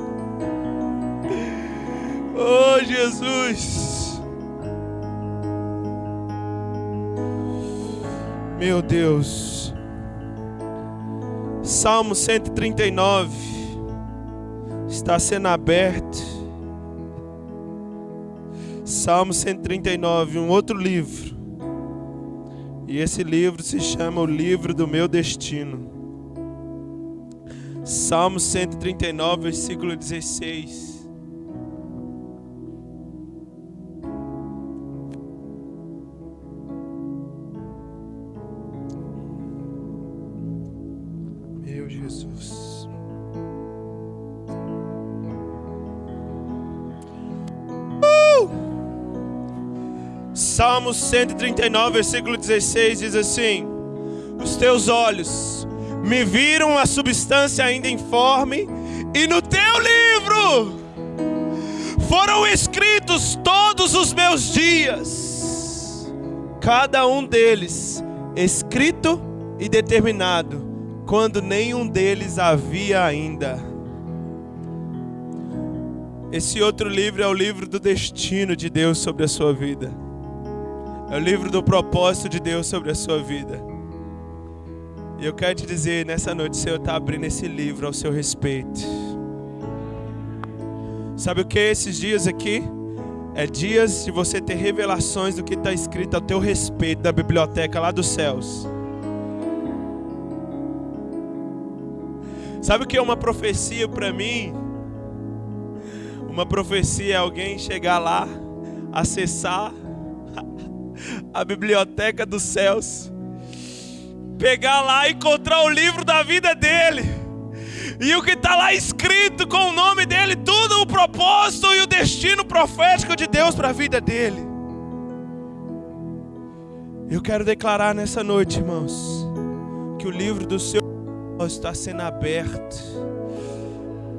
Oh, Jesus. Meu Deus. Salmo 139 está sendo aberto. Salmo 139, um outro livro. E esse livro se chama o livro do meu destino. Salmo 139, versículo 16. Jesus. Salmos 139, versículo 16 diz assim: os teus olhos me viram a substância ainda informe, e no teu livro foram escritos todos os meus dias, cada um deles escrito e determinado, quando nenhum deles havia ainda. Esse outro livro é o livro do destino de Deus sobre a sua vida. É o livro do propósito de Deus sobre a sua vida. E eu quero te dizer, nessa noite, o Senhor está abrindo esse livro ao seu respeito. Sabe o que é esses dias aqui? É dias de você ter revelações do que está escrito ao teu respeito da biblioteca lá dos céus. Sabe o que é uma profecia para mim? Uma profecia é alguém chegar lá, acessar a biblioteca dos céus, pegar lá e encontrar o livro da vida dele, e o que está lá escrito com o nome dele, tudo o propósito e o destino profético de Deus para a vida dele. Eu quero declarar nessa noite, irmãos, que o livro do seu propósito está sendo aberto.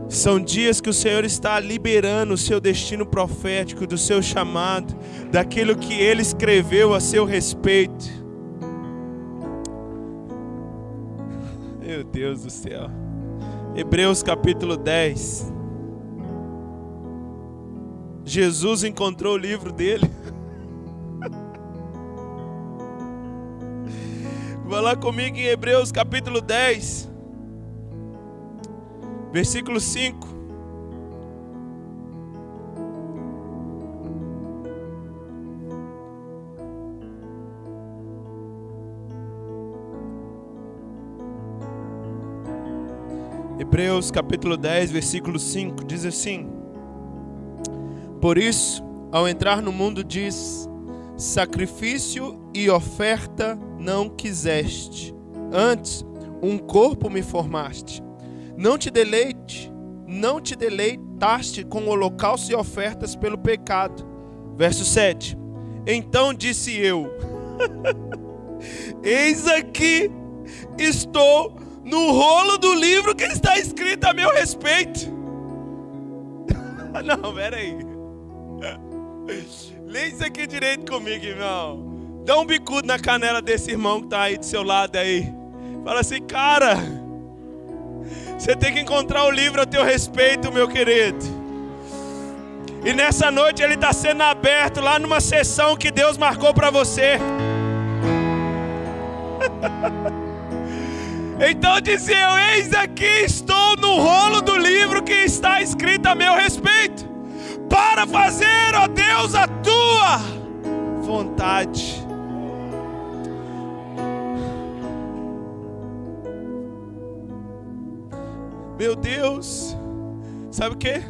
São dias que o Senhor está liberando o seu destino profético, do seu chamado, daquilo que Ele escreveu a seu respeito. Meu Deus do céu. Hebreus capítulo 10. Jesus encontrou o livro dele. Vai lá comigo em Hebreus capítulo 10. Versículo 5. Hebreus capítulo 10, versículo 5, diz assim: por isso, ao entrar no mundo diz: sacrifício e oferta não quiseste, antes um corpo me formaste. Não te deleitaste com holocausto e ofertas pelo pecado. Verso 7. Então disse eu: eis aqui estou no rolo do livro que está escrito a meu respeito. Não, pera aí. Lê isso aqui direito comigo, irmão. Dá um bicudo na canela desse irmão que está aí do seu lado aí. Fala assim: cara, você tem que encontrar o livro a teu respeito, meu querido. E nessa noite ele está sendo aberto lá numa sessão que Deus marcou para você. Então disse eu: eis aqui estou no rolo do livro que está escrito a meu respeito, para fazer, ó Deus, a tua vontade. Meu Deus, sabe o que?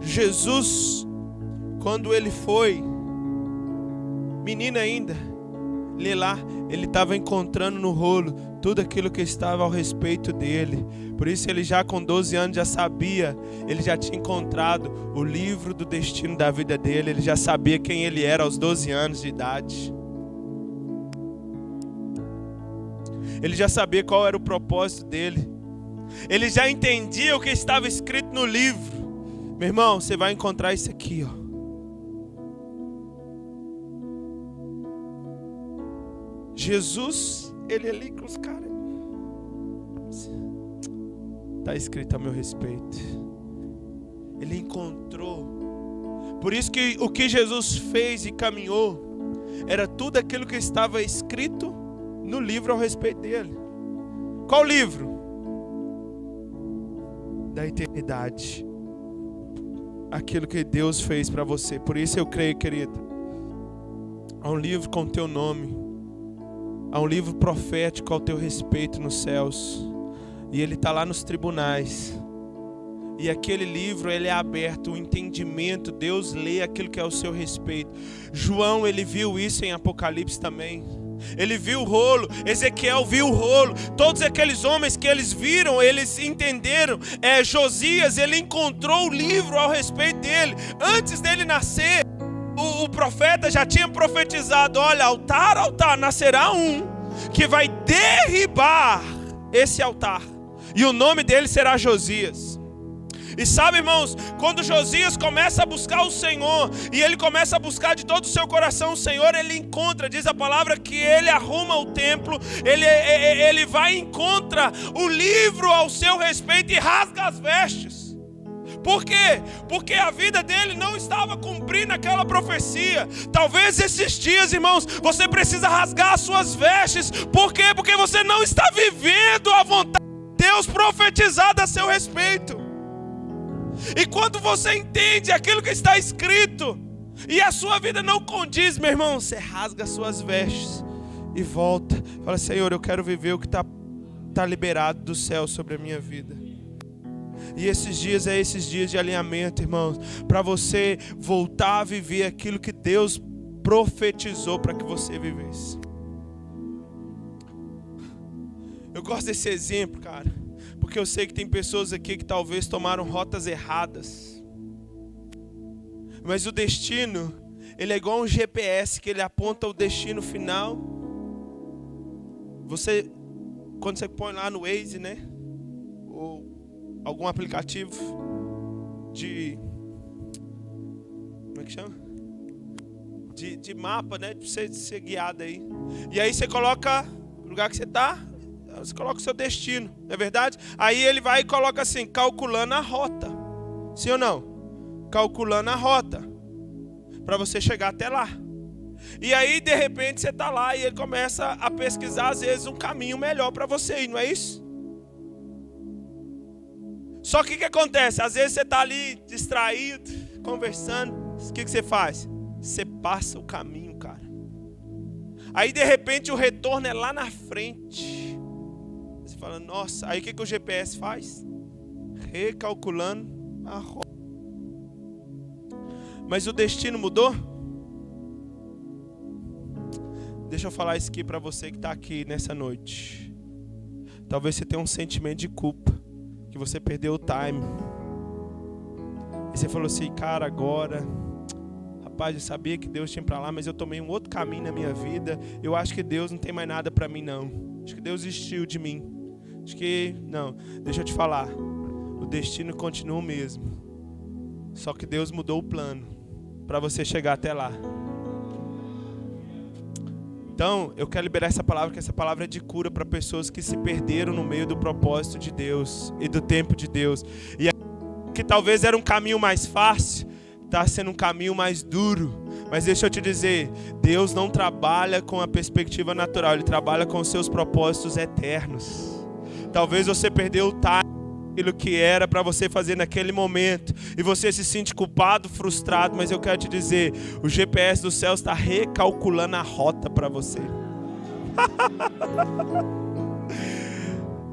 Jesus, quando ele foi menino ainda, lê lá, ele estava encontrando no rolo tudo aquilo que estava ao respeito dele. Por isso ele já com 12 anos já sabia, ele já tinha encontrado o livro do destino da vida dele. Ele já sabia quem ele era aos 12 anos de idade. Ele já sabia qual era o propósito dele. Ele já entendia o que estava escrito no livro. Meu irmão, você vai encontrar isso aqui, ó. Jesus, ele ali com os caras. Está escrito a meu respeito. Ele encontrou. Por isso que o que Jesus fez e caminhou era tudo aquilo que estava escrito no livro ao respeito dele. Qual livro? Da eternidade. Aquilo que Deus fez para você. Por isso eu creio, querido, há um livro com teu nome. Há um livro profético ao teu respeito nos céus. E ele está lá nos tribunais. E aquele livro, ele é aberto, o entendimento, Deus lê aquilo que é ao seu respeito. João, ele viu isso em Apocalipse também. Ele viu o rolo, Ezequiel viu o rolo. Todos aqueles homens que eles viram, eles entenderam. Josias, ele encontrou o livro ao respeito dele. Antes dele nascer, o profeta já tinha profetizado: olha, altar, nascerá um que vai derribar esse altar, e o nome dele será Josias. E sabe, irmãos, quando Josias começa a buscar o Senhor, e ele começa a buscar de todo o seu coração o Senhor, ele encontra, diz a palavra, que ele arruma o templo, ele vai e encontra o livro ao seu respeito e rasga as vestes. Por quê? Porque a vida dele não estava cumprindo aquela profecia. Talvez esses dias, irmãos, você precisa rasgar as suas vestes. Por quê? Porque você não está vivendo a vontade de Deus profetizada a seu respeito. E quando você entende aquilo que está escrito e a sua vida não condiz, meu irmão, você rasga as suas vestes e volta. Fala: Senhor, eu quero viver o que está liberado do céu sobre a minha vida. E esses dias esses dias de alinhamento, irmãos, para você voltar a viver aquilo que Deus profetizou para que você vivesse. Eu gosto desse exemplo, cara, porque eu sei que tem pessoas aqui que talvez tomaram rotas erradas. Mas o destino, ele é igual um GPS, que ele aponta o destino final. Você, quando você põe lá no Waze, né? Ou algum aplicativo de... como é que chama? De mapa, né? De você ser guiado aí. E aí você coloca o lugar que você está, você coloca o seu destino, não é verdade? Aí ele vai e coloca assim: calculando a rota. Sim ou não? Calculando a rota para você chegar até lá. E aí de repente você está lá e ele começa a pesquisar às vezes um caminho melhor para você ir, não é isso? Só que o que acontece? Às vezes você está ali distraído, conversando. O que você faz? Você passa o caminho, cara. Aí de repente o retorno é lá na frente. Você fala: nossa. Aí o que o GPS faz? Recalculando a rota. Mas o destino mudou? Deixa eu falar isso aqui para você que está aqui nessa noite. Talvez você tenha um sentimento de culpa, que você perdeu o time. E você falou assim: cara, agora, rapaz, eu sabia que Deus tinha para lá, mas eu tomei um outro caminho na minha vida. Eu acho que Deus não tem mais nada para mim, não. Acho que Deus desistiu de mim. Acho que, não, deixa eu te falar. O destino continua o mesmo. Só que Deus mudou o plano para você chegar até lá. Então, eu quero liberar essa palavra, que essa palavra é de cura para pessoas que se perderam no meio do propósito de Deus e do tempo de Deus. E que talvez era um caminho mais fácil, está sendo um caminho mais duro. Mas deixa eu te dizer, Deus não trabalha com a perspectiva natural, Ele trabalha com os seus propósitos eternos. Talvez você perdeu o time, aquilo que era para você fazer naquele momento, e você se sente culpado, frustrado, mas eu quero te dizer, o GPS do céu está recalculando a rota para você.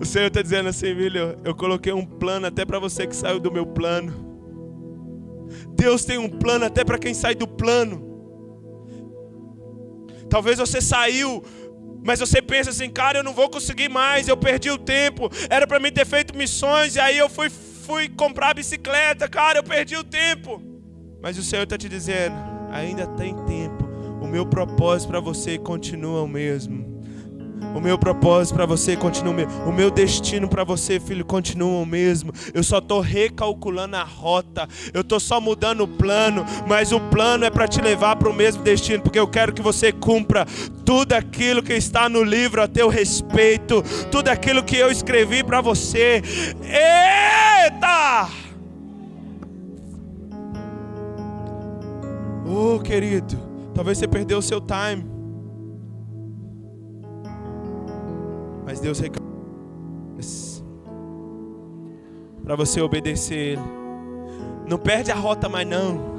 O Senhor está dizendo assim: filho, eu coloquei um plano até para você que saiu do meu plano. Deus tem um plano até para quem sai do plano. Talvez você saiu, mas você pensa assim: cara, eu não vou conseguir mais, eu perdi o tempo, era para mim ter feito missões, e aí eu fui comprar bicicleta, cara, eu perdi o tempo. Mas o Senhor está te dizendo: ainda tem tempo, o meu propósito para você continua o mesmo. O meu propósito para você continua o mesmo. O meu destino para você, filho, continua o mesmo. Eu só estou recalculando a rota. Eu estou só mudando o plano. Mas o plano é para te levar para o mesmo destino. Porque eu quero que você cumpra tudo aquilo que está no livro a teu respeito. Tudo aquilo que eu escrevi para você. Eita! Oh, querido, talvez você perdeu o seu time. Mas Deus recalcula para você obedecer Ele. Não perde a rota mais não.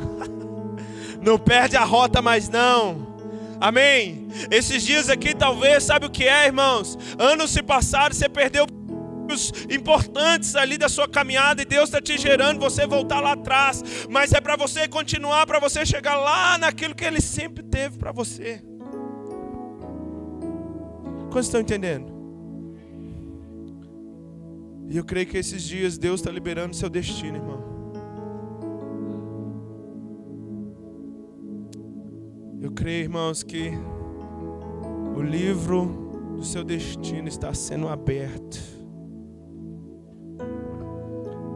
Não perde a rota mais não. Amém? Esses dias aqui talvez, sabe o que é, irmãos? Anos se passaram, você perdeu importantes ali da sua caminhada, e Deus está te gerando você voltar lá atrás. Mas é para você continuar, para você chegar lá naquilo que Ele sempre teve para você. Quantos estão entendendo? E eu creio que esses dias Deus está liberando o seu destino, irmão. Eu creio, irmãos, que o livro do seu destino está sendo aberto.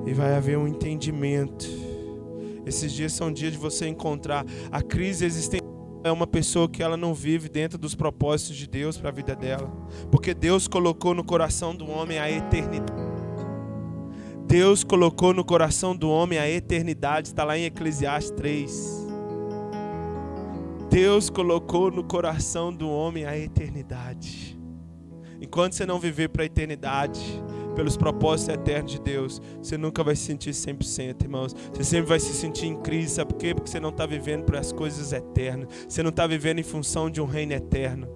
E vai haver um entendimento. Esses dias são dias de você encontrar. A crise existencial é uma pessoa que ela não vive dentro dos propósitos de Deus para a vida dela. Porque Deus colocou no coração do homem a eternidade. Deus colocou no coração do homem a eternidade. Está lá em Eclesiastes 3. Deus colocou no coração do homem a eternidade. Enquanto você não viver para a eternidade, pelos propósitos eternos de Deus, você nunca vai se sentir 100%, irmãos. Você sempre vai se sentir em crise. Sabe por quê? Porque você não está vivendo para as coisas eternas. Você não está vivendo em função de um reino eterno.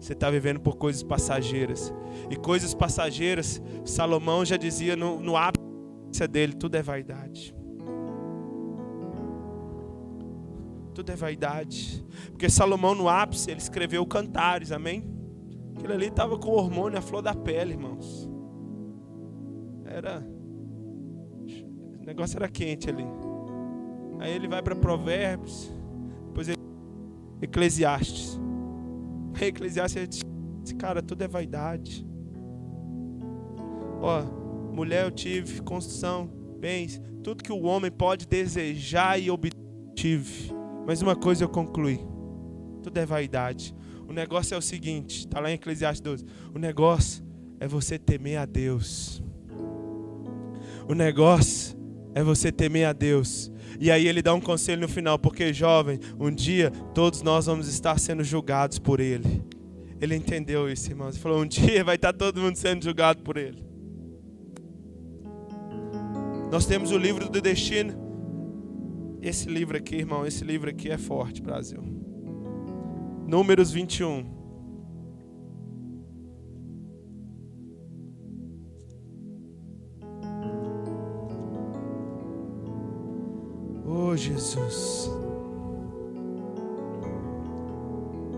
Você está vivendo por coisas passageiras. E coisas passageiras, Salomão já dizia no ápice dele, tudo é vaidade. Tudo é vaidade. Porque Salomão no ápice, ele escreveu Cantares, amém? Aquilo ali estava com o hormônio à flor da pele, irmãos. O negócio era quente ali. Aí ele vai para Provérbios, depois ele Eclesiastes. Aí Eclesiastes ele diz, cara, tudo é vaidade. Ó, mulher eu tive, construção, bens, tudo que o homem pode desejar e obter tive. Mas uma coisa eu concluí, tudo é vaidade. O negócio é o seguinte, está lá em Eclesiastes 12. O negócio é você temer a Deus. O negócio é você temer a Deus. E aí ele dá um conselho no final, porque jovem, um dia todos nós vamos estar sendo julgados por Ele. Ele entendeu isso, irmãos. Ele falou, um dia vai estar todo mundo sendo julgado por Ele. Nós temos o livro do destino. Esse livro aqui, irmão, esse livro aqui é forte, Brasil. Números 21. Oh, Jesus.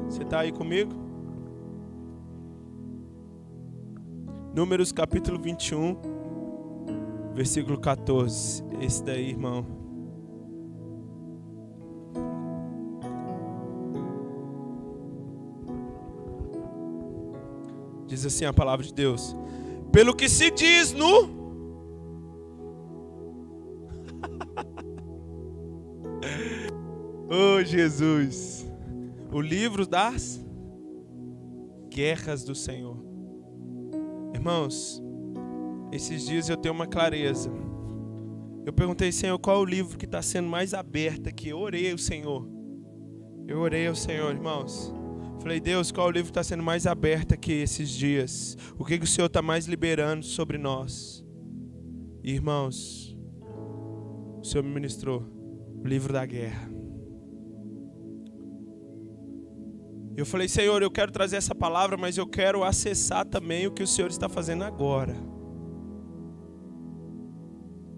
Você está aí comigo? Números capítulo 21, versículo 14. Esse daí, irmão. Diz assim a palavra de Deus. Pelo que se diz no... Oh, Jesus. O livro das guerras do Senhor. Irmãos, esses dias eu tenho uma clareza. Eu perguntei, Senhor, qual é o livro que está sendo mais aberto aqui? Eu orei ao Senhor. Irmãos. Falei, Deus, qual é o livro que está sendo mais aberto aqui esses dias? O que o Senhor está mais liberando sobre nós? E, irmãos, o Senhor me ministrou o livro da guerra. Eu falei, Senhor, eu quero trazer essa palavra, mas eu quero acessar também o que o Senhor está fazendo agora.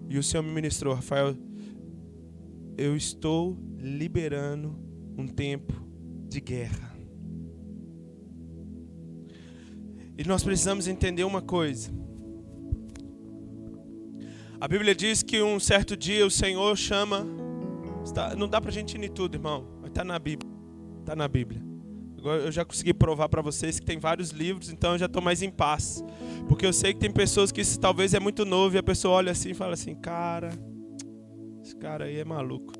E o Senhor me ministrou, Rafael, eu estou liberando um tempo de guerra. E nós precisamos entender uma coisa. A Bíblia diz que um certo dia o Senhor chama... Não dá pra gente ir em tudo, irmão, mas está na Bíblia. Está na Bíblia. Agora eu já consegui provar para vocês que tem vários livros, então eu já estou mais em paz. Porque eu sei que tem pessoas que isso talvez é muito novo e a pessoa olha assim e fala assim, cara, esse cara aí é maluco.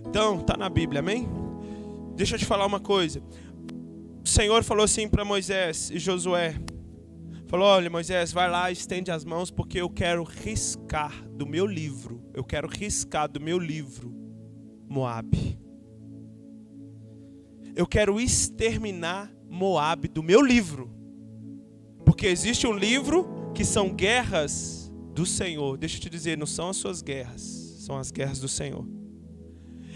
Então, está na Bíblia, amém? Deixa eu te falar uma coisa. O Senhor falou assim para Moisés e Josué. Falou, olha Moisés, vai lá, estende as mãos porque eu quero riscar do meu livro. Eu quero riscar do meu livro Moabe. Eu quero exterminar Moabe do meu livro. Porque existe um livro que são guerras do Senhor. Deixa eu te dizer, não são as suas guerras, são as guerras do Senhor.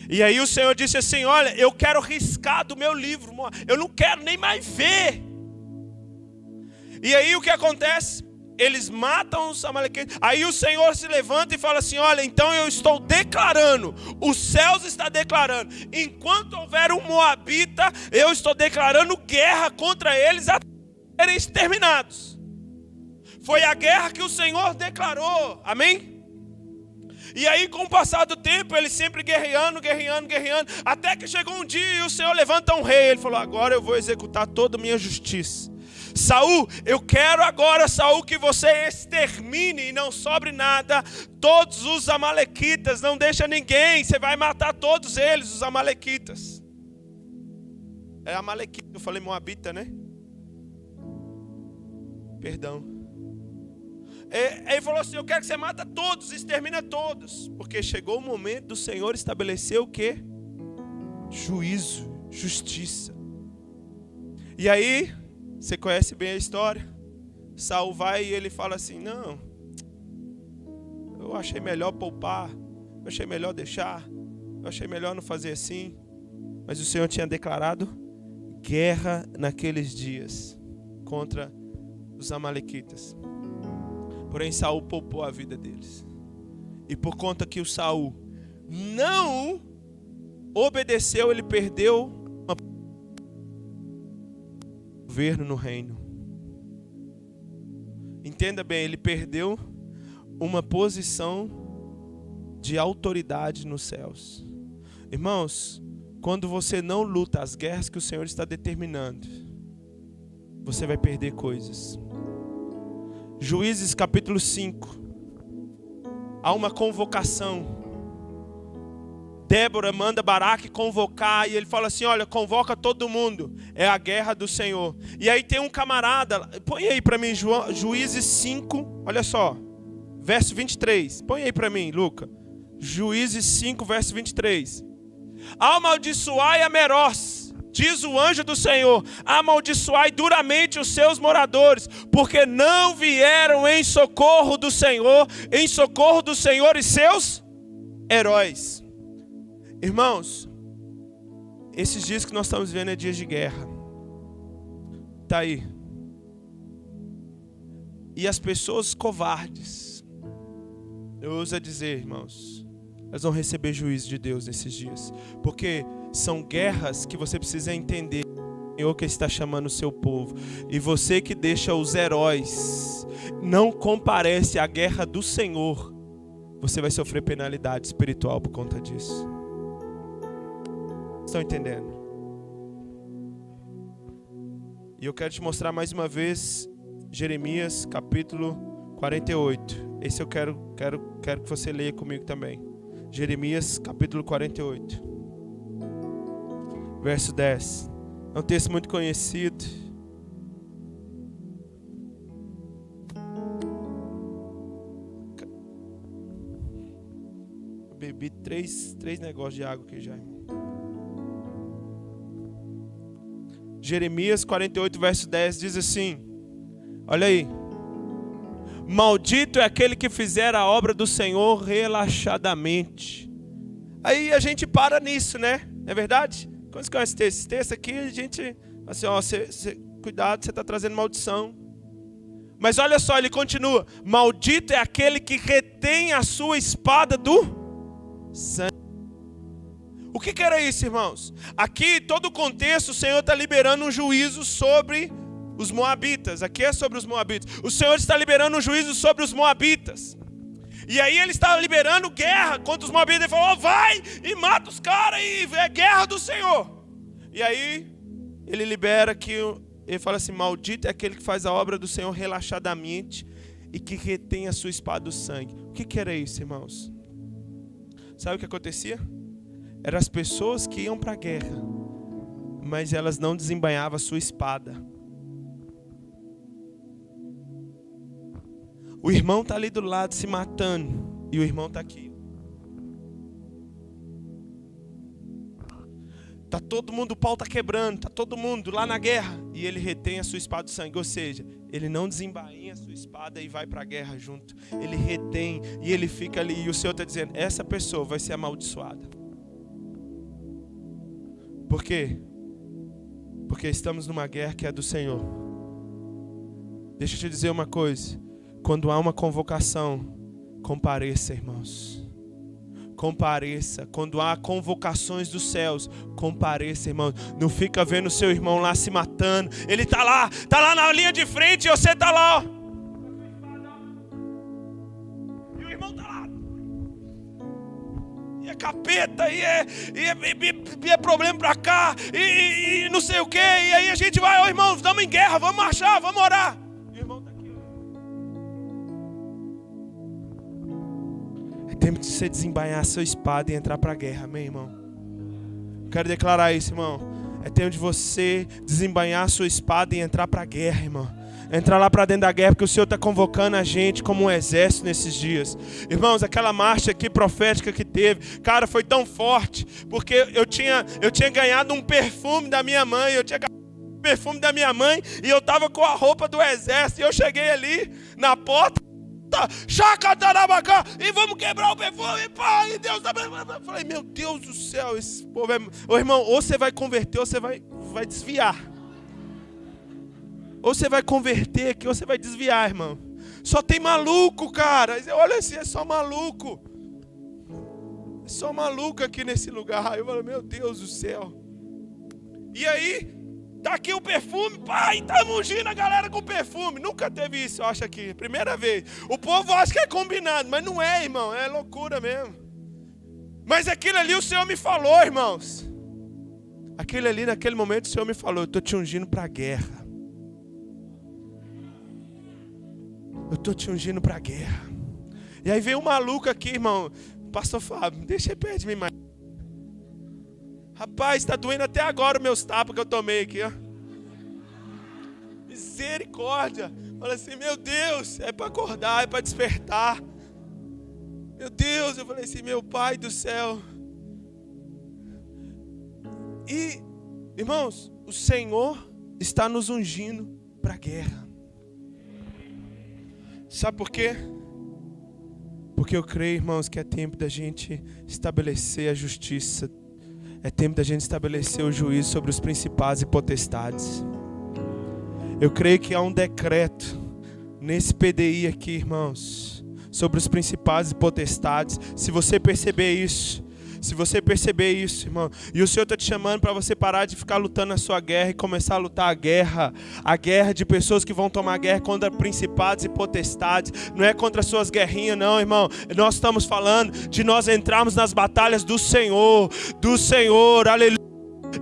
E aí o Senhor disse assim, olha, eu quero riscar do meu livro, eu não quero nem mais ver. E aí o que acontece? Eles matam os amalequitas. Aí o Senhor se levanta e fala assim, olha, então eu estou declarando, os céus estão declarando, enquanto houver um moabita, eu estou declarando guerra contra eles. serem exterminados. Foi a guerra que o Senhor declarou, amém? E aí, com o passar do tempo, ele sempre guerreando, até que chegou um dia e o Senhor levanta um rei. Ele falou: agora eu vou executar toda a minha justiça. Saul, eu quero agora, Saul, que você extermine e não sobre nada todos os amalequitas, não deixa ninguém, você vai matar todos eles, os amalequitas. É amalequita, eu falei moabita, né? Perdão. Ele falou assim: eu quero que você mata todos, extermina todos, porque chegou o momento do Senhor estabelecer o quê? Juízo, justiça. E aí, você conhece bem a história. Saul vai e ele fala assim: não, eu achei melhor poupar, eu achei melhor deixar, eu achei melhor não fazer assim. Mas o Senhor tinha declarado guerra naqueles dias contra os amalequitas. Porém, Saul poupou a vida deles. E por conta que o Saul não obedeceu, ele perdeu o governo no reino. Entenda bem, ele perdeu uma posição de autoridade nos céus. Irmãos, quando você não luta as guerras que o Senhor está determinando, você vai perder coisas. Juízes capítulo 5. Há uma convocação. Débora manda Baraque convocar e ele fala assim: olha, convoca todo mundo, é a guerra do Senhor. E aí tem um camarada, põe aí para mim Juízes 5, olha só, verso 23, põe aí para mim, Luca. Juízes 5, verso 23. Amaldiçoai a Meroz, diz o anjo do Senhor, amaldiçoai duramente os seus moradores, porque não vieram em socorro do Senhor e seus heróis. Irmãos, esses dias que nós estamos vivendo é dias de guerra. Está aí. E as pessoas covardes, eu ouso dizer, irmãos, elas vão receber juízo de Deus nesses dias. Porque são guerras que você precisa entender. O Senhor que está chamando o seu povo. E você que deixa os heróis, não comparece à guerra do Senhor, você vai sofrer penalidade espiritual por conta disso. Estão entendendo? E eu quero te mostrar mais uma vez Jeremias capítulo 48. Esse eu quero que você leia comigo também. Jeremias capítulo 48, verso 10. É um texto muito conhecido. Eu bebi três negócios de água aqui já, irmão. Jeremias 48, verso 10 diz assim, olha aí: maldito é aquele que fizer a obra do Senhor relaxadamente. Aí a gente para nisso, né? Não é verdade? Quando você conhece esse texto aqui, a gente assim, ó, cuidado, você está trazendo maldição. Mas olha só, ele continua: maldito é aquele que retém a sua espada do sangue. O que era isso, irmãos? Aqui, todo o contexto, o Senhor está liberando um juízo sobre os moabitas. Aqui é sobre os moabitas. O Senhor está liberando um juízo sobre os moabitas. E aí ele está liberando guerra contra os moabitas. Ele falou: vai e mata os caras, e é guerra do Senhor. E aí ele libera que, ele fala assim: maldito é aquele que faz a obra do Senhor relaxadamente e que retém a sua espada do sangue. O que era isso, irmãos? Sabe o que acontecia? Eram as pessoas que iam para a guerra, mas elas não desembainhavam a sua espada. O irmão está ali do lado se matando, e o irmão está aqui. Tá todo mundo, o pau está quebrando, tá todo mundo lá na guerra, e ele retém a sua espada do sangue. Ou seja, ele não desembainha a sua espada e vai para a guerra junto. Ele retém e ele fica ali, e o Senhor está dizendo: essa pessoa vai ser amaldiçoada. Por quê? Porque estamos numa guerra que é do Senhor. Deixa eu te dizer uma coisa: quando há uma convocação, compareça, irmãos. compareça. Quando há convocações dos céus, compareça, irmão. Não fica vendo o seu irmão lá se matando. Ele tá lá na linha de frente e você tá lá, ó. E o irmão tá lá. E é capeta, e é problema pra cá, e não sei o que. E aí a gente vai, ó, irmão, estamos em guerra, vamos marchar, vamos orar. E o irmão tá aqui, ó. É tempo de você desembainhar a sua espada e entrar pra guerra, amém, irmão? Quero declarar isso, irmão. É tempo de você desembainhar a sua espada e entrar pra guerra, irmão. Entrar lá para dentro da guerra, porque o Senhor está convocando a gente como um exército nesses dias. Irmãos, aquela marcha aqui profética que teve, cara, foi tão forte, porque eu tinha ganhado um perfume da minha mãe, e eu estava com a roupa do exército, e eu cheguei ali na porta, e vamos quebrar o perfume, pai, Deus tá... Eu falei, meu Deus do céu, esse povo é... Ô, irmão, ou você vai converter, ou você vai desviar. Ou você vai converter aqui, ou você vai desviar, irmão. Só tem maluco, cara. Olha assim, é só maluco. É só maluco aqui nesse lugar. Eu falo, meu Deus do céu. E aí, tá aqui o perfume, pai, tá ungindo a galera com perfume. Nunca teve isso, eu acho aqui. Primeira vez. O povo acha que é combinado, mas não é, irmão. É loucura mesmo. Mas aquilo ali o Senhor me falou, irmãos. Aquilo ali, naquele momento, o Senhor me falou, eu tô te ungindo pra guerra. Eu estou te ungindo para a guerra. E aí veio um maluco aqui, irmão. Pastor Fábio, deixa aí perto de mim mais. Rapaz, está doendo até agora os meus tapas que eu tomei aqui, ó. Misericórdia. Fala assim, meu Deus, é para acordar, é para despertar. Meu Deus, eu falei assim, meu Pai do céu. E, irmãos, o Senhor está nos ungindo para a guerra. Sabe por quê? Porque eu creio, irmãos, que é tempo da gente estabelecer a justiça. É tempo da gente estabelecer o juízo sobre os principados e potestades. Eu creio que há um decreto nesse PDI aqui, irmãos, sobre os principados e potestades. Se você perceber isso, irmão, e o Senhor está te chamando para você parar de ficar lutando a sua guerra e começar a lutar a guerra de pessoas que vão tomar guerra contra principados e potestades. Não é contra suas guerrinhas, não, irmão. Nós estamos falando de nós entrarmos nas batalhas do Senhor, aleluia.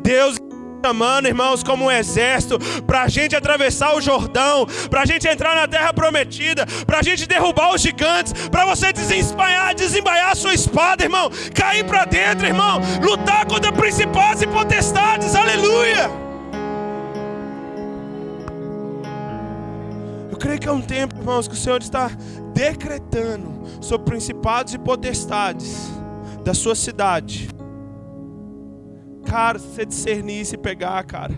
Deus chamando, irmãos, como um exército, para a gente atravessar o Jordão, para a gente entrar na terra prometida, para a gente derrubar os gigantes, para você desembainhar a sua espada, irmão, cair para dentro, irmão, lutar contra principados e potestades, aleluia. Eu creio que é um tempo, irmãos, que o Senhor está decretando sobre principados e potestades da sua cidade. Cara, se você discernir e pegar, cara.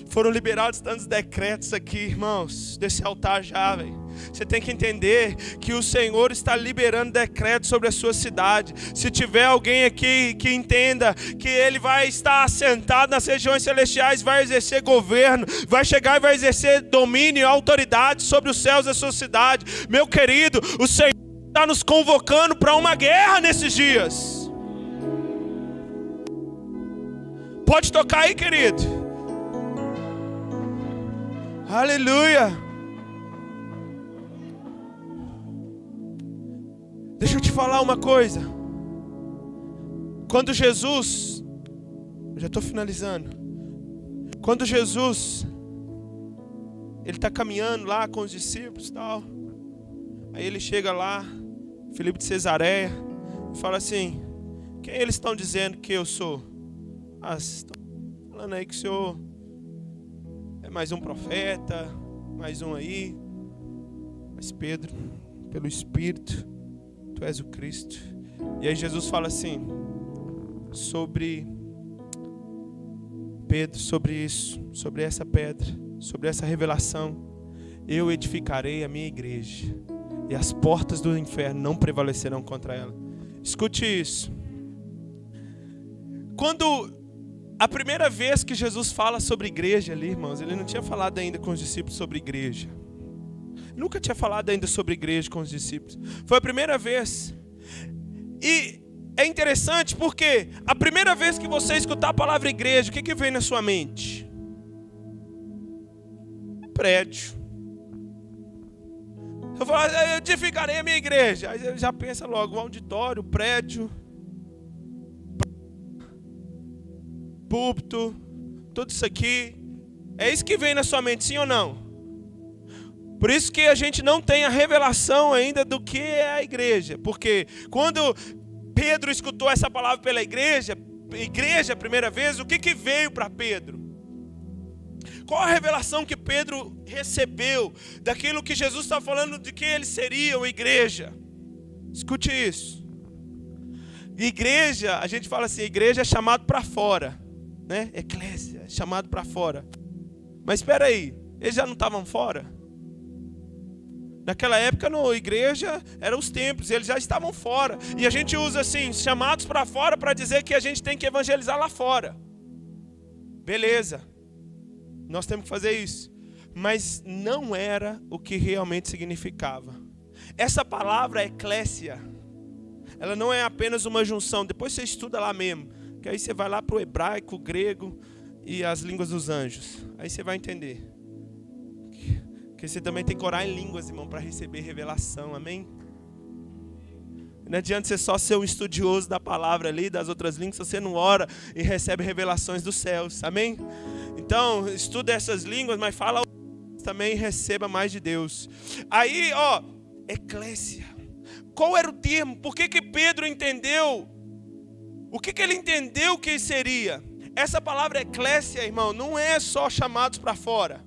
Foram liberados tantos decretos aqui, irmãos, desse altar já, velho. Você tem que entender que o Senhor está liberando decretos sobre a sua cidade. Se tiver alguém aqui que entenda que Ele vai estar assentado nas regiões celestiais, vai exercer governo, vai chegar e vai exercer domínio e autoridade sobre os céus da sua cidade. Meu querido, o Senhor está nos convocando para uma guerra nesses dias. Pode tocar aí, querido. Aleluia. Deixa eu te falar uma coisa. Quando Jesus, eu já estou finalizando. Quando Jesus, ele está caminhando lá com os discípulos e tal. Aí ele chega lá, Filipe de Cesareia, e fala assim: quem eles estão dizendo que eu sou? Estão falando aí que o Senhor é mais um profeta, mais um aí. Mas Pedro, pelo Espírito, tu és o Cristo. E aí Jesus fala assim, sobre Pedro, sobre isso, sobre essa pedra, sobre essa revelação. Eu edificarei a minha igreja, e as portas do inferno não prevalecerão contra ela. Escute isso. Quando a primeira vez que Jesus fala sobre igreja ali, irmãos, ele não tinha falado ainda com os discípulos sobre igreja. Nunca tinha falado ainda sobre igreja com os discípulos. Foi a primeira vez. E é interessante porque a primeira vez que você escutar a palavra igreja, o que vem na sua mente? Prédio. Eu falo, eu edificarei a minha igreja. Aí você já pensa logo, o auditório, prédio, púlpito, tudo isso aqui. É isso que vem na sua mente, sim ou não? Por isso que a gente não tem a revelação ainda do que é a igreja. Porque quando Pedro escutou essa palavra pela igreja a primeira vez, o que veio para Pedro? Qual a revelação que Pedro recebeu daquilo que Jesus está falando de que eles seriam igreja? Escute isso. Igreja, a gente fala assim, igreja é chamado para fora, né? Eclésia, é chamado para fora. Mas espera aí, eles já não estavam fora? Naquela época, a igreja eram os templos, eles já estavam fora. E a gente usa assim, chamados para fora, para dizer que a gente tem que evangelizar lá fora. Beleza, nós temos que fazer isso. Mas não era o que realmente significava. Essa palavra eclésia, ela não é apenas uma junção. Depois você estuda lá mesmo, que aí você vai lá para o hebraico, o grego e as línguas dos anjos. Aí você vai entender. Porque você também tem que orar em línguas, irmão, para receber revelação, amém? Não adianta você só ser um estudioso da palavra ali, das outras línguas, se você não ora e recebe revelações dos céus, amém? Então, estuda essas línguas, mas fala também e receba mais de Deus. Aí, eclésia. Qual era o termo? Por que Pedro entendeu? O que ele entendeu que seria? Essa palavra eclésia, irmão, não é só chamados para fora.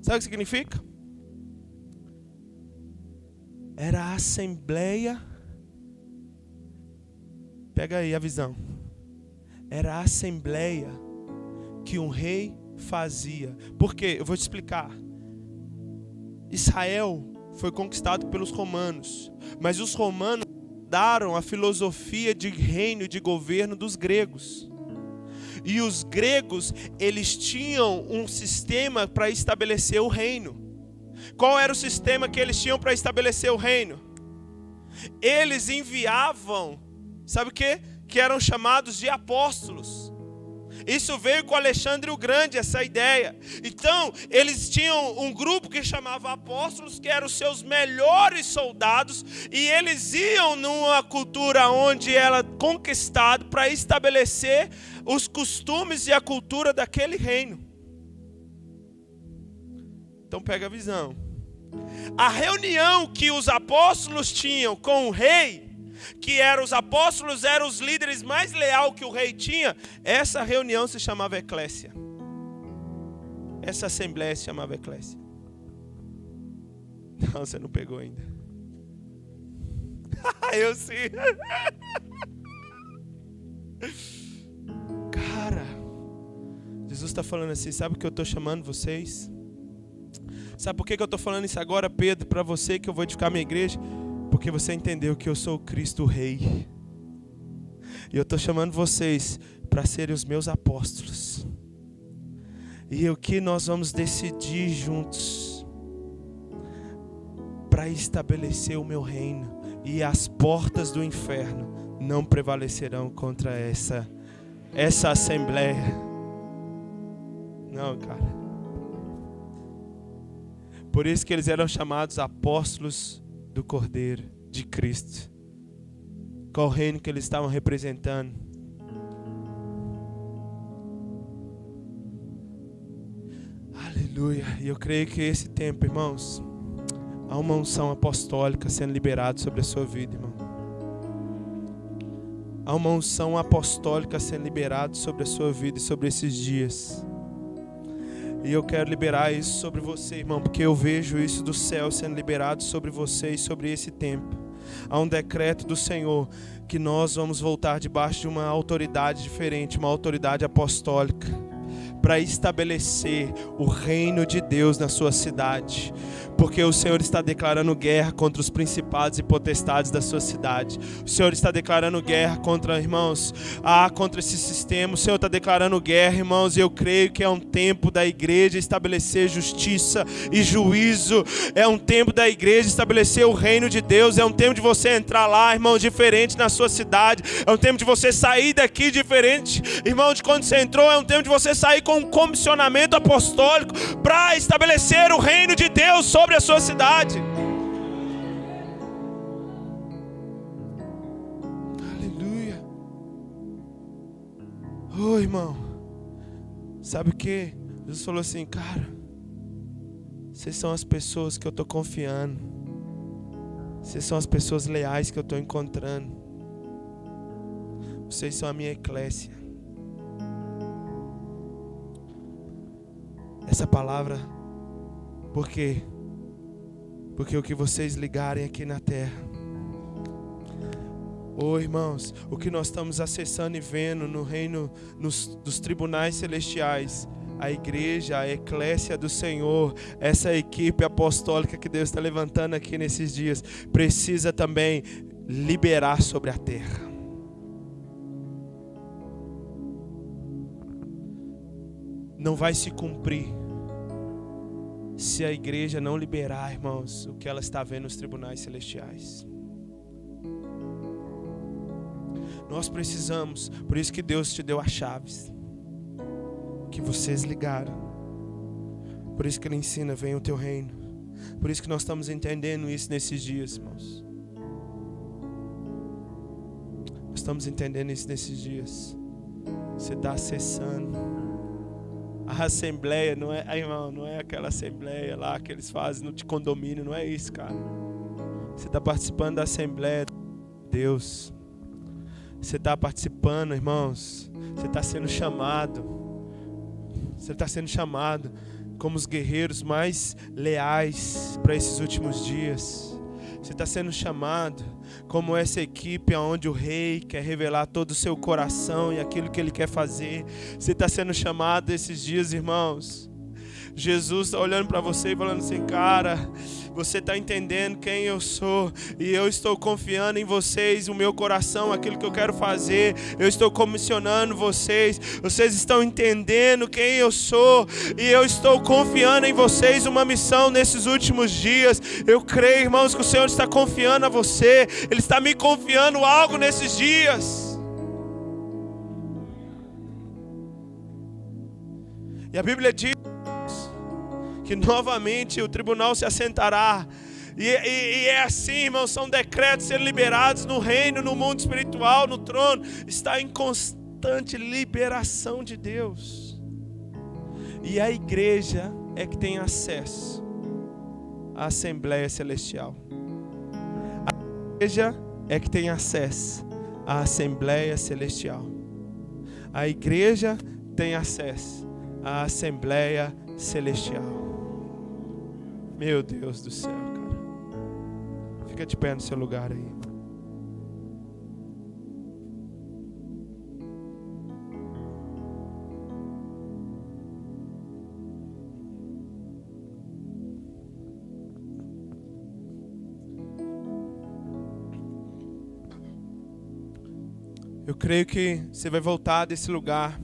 Sabe o que significa? Era a assembleia. Pega aí a visão. Era a assembleia que um rei fazia. Por quê? Eu vou te explicar. Israel foi conquistado pelos romanos, mas os romanos daram a filosofia de reino e de governo dos gregos. E os gregos, eles tinham um sistema para estabelecer o reino. Qual era o sistema que eles tinham para estabelecer o reino? Eles enviavam, sabe o quê? Que eram chamados de apóstolos. Isso veio com Alexandre o Grande, essa ideia. Então, eles tinham um grupo que chamava apóstolos, que eram os seus melhores soldados, e eles iam numa cultura onde era conquistado para estabelecer os costumes e a cultura daquele reino. Então pega a visão. A reunião que os apóstolos tinham com o rei, que eram os apóstolos, eram os líderes mais leais que o rei tinha, essa reunião se chamava eclésia. Essa assembleia se chamava eclésia. Não, você não pegou ainda. Eu sim. Cara, Jesus está falando assim, sabe o que eu estou chamando vocês? Sabe por que eu estou falando isso agora, Pedro, para você, que eu vou edificar minha igreja? Porque você entendeu que eu sou o Cristo Rei. E eu estou chamando vocês para serem os meus apóstolos. E o que nós vamos decidir juntos para estabelecer o meu reino. E as portas do inferno não prevalecerão contra essa assembleia. Não, cara. Por isso que eles eram chamados apóstolos do Cordeiro, de Cristo. Qual reino que eles estavam representando? Aleluia. E eu creio que esse tempo, irmãos, há uma unção apostólica sendo liberada sobre a sua vida, irmão. Há uma unção apostólica sendo liberada sobre a sua vida e sobre esses dias. E eu quero liberar isso sobre você, irmão, porque eu vejo isso do céu sendo liberado sobre você e sobre esse tempo. Há um decreto do Senhor que nós vamos voltar debaixo de uma autoridade diferente, uma autoridade apostólica. para estabelecer o reino de Deus na sua cidade. Porque o Senhor está declarando guerra contra os principados e potestades da sua cidade. O Senhor está declarando guerra contra, irmãos, contra esse sistema. O Senhor está declarando guerra, irmãos, e eu creio que é um tempo da igreja estabelecer justiça e juízo. É um tempo da igreja estabelecer o reino de Deus. É um tempo de você entrar lá, irmão, diferente na sua cidade. É um tempo de você sair daqui diferente, irmão, de quando você entrou. É um tempo de você sair com um comissionamento apostólico para estabelecer o reino de Deus sobre a sua cidade. Aleluia. Oh, irmão, sabe o que? Jesus falou assim: cara, vocês são as pessoas que eu estou confiando. Vocês são as pessoas leais que eu estou encontrando. Vocês são a minha eclésia. Essa palavra, por quê? Porque o que vocês ligarem aqui na terra, irmãos, o que nós estamos acessando e vendo no reino, dos tribunais celestiais, a igreja, a eclésia do Senhor, essa equipe apostólica que Deus está levantando aqui nesses dias, precisa também liberar sobre a terra. Não vai se cumprir se a igreja não liberar, irmãos, o que ela está vendo nos tribunais celestiais. Nós precisamos, por isso que Deus te deu as chaves, que vocês ligaram. Por isso que Ele ensina: venha o teu reino. Por isso que nós estamos entendendo isso nesses dias, irmãos. Nós estamos entendendo isso nesses dias. Você está acessando a assembleia, não é, irmão, não é aquela assembleia lá que eles fazem no condomínio, não é isso, cara. Você está participando da assembleia de Deus. Você está participando, irmãos. Você está sendo chamado. Você está sendo chamado como os guerreiros mais leais para esses últimos dias. Você está sendo chamado como essa equipe onde o rei quer revelar todo o seu coração e aquilo que ele quer fazer. Você está sendo chamado esses dias, irmãos. Jesus está olhando para você e falando assim: cara, você está entendendo quem eu sou, e eu estou confiando em vocês, o meu coração, aquilo que eu quero fazer. Eu estou comissionando vocês. Vocês estão entendendo quem eu sou, e eu estou confiando em vocês uma missão nesses últimos dias. Eu creio, irmãos, que o Senhor está confiando a você. Ele está me confiando algo nesses dias. E a Bíblia diz que novamente o tribunal se assentará. E é assim, irmãos, são decretos sendo liberados no reino, no mundo espiritual, no trono. Está em constante liberação de Deus. E a igreja é que tem acesso à Assembleia Celestial. A igreja é que tem acesso à Assembleia Celestial. A igreja tem acesso à Assembleia Celestial. Meu Deus do céu, cara. Fica de pé no seu lugar aí. Eu creio que você vai voltar desse lugar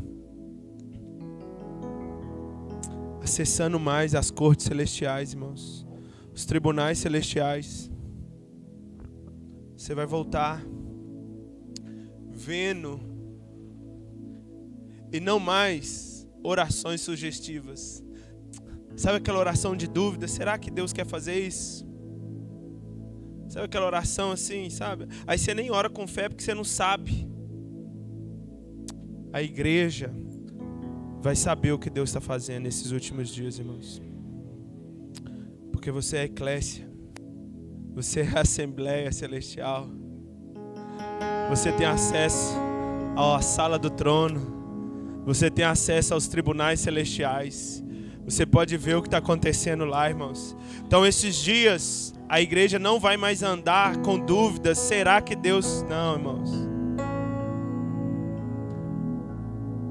acessando mais as cortes celestiais, irmãos, os tribunais celestiais. Você vai voltar vendo, e não mais orações sugestivas. Sabe aquela oração de dúvida? Será que Deus quer fazer isso? Sabe aquela oração assim, sabe? Aí você nem ora com fé porque você não sabe. A igreja vai saber o que Deus está fazendo nesses últimos dias, irmãos. Porque você é a eclésia. Você é a Assembleia Celestial. Você tem acesso à sala do trono. Você tem acesso aos tribunais celestiais. Você pode ver o que está acontecendo lá, irmãos. Então esses dias a igreja não vai mais andar com dúvidas. Será que Deus... Não, irmãos.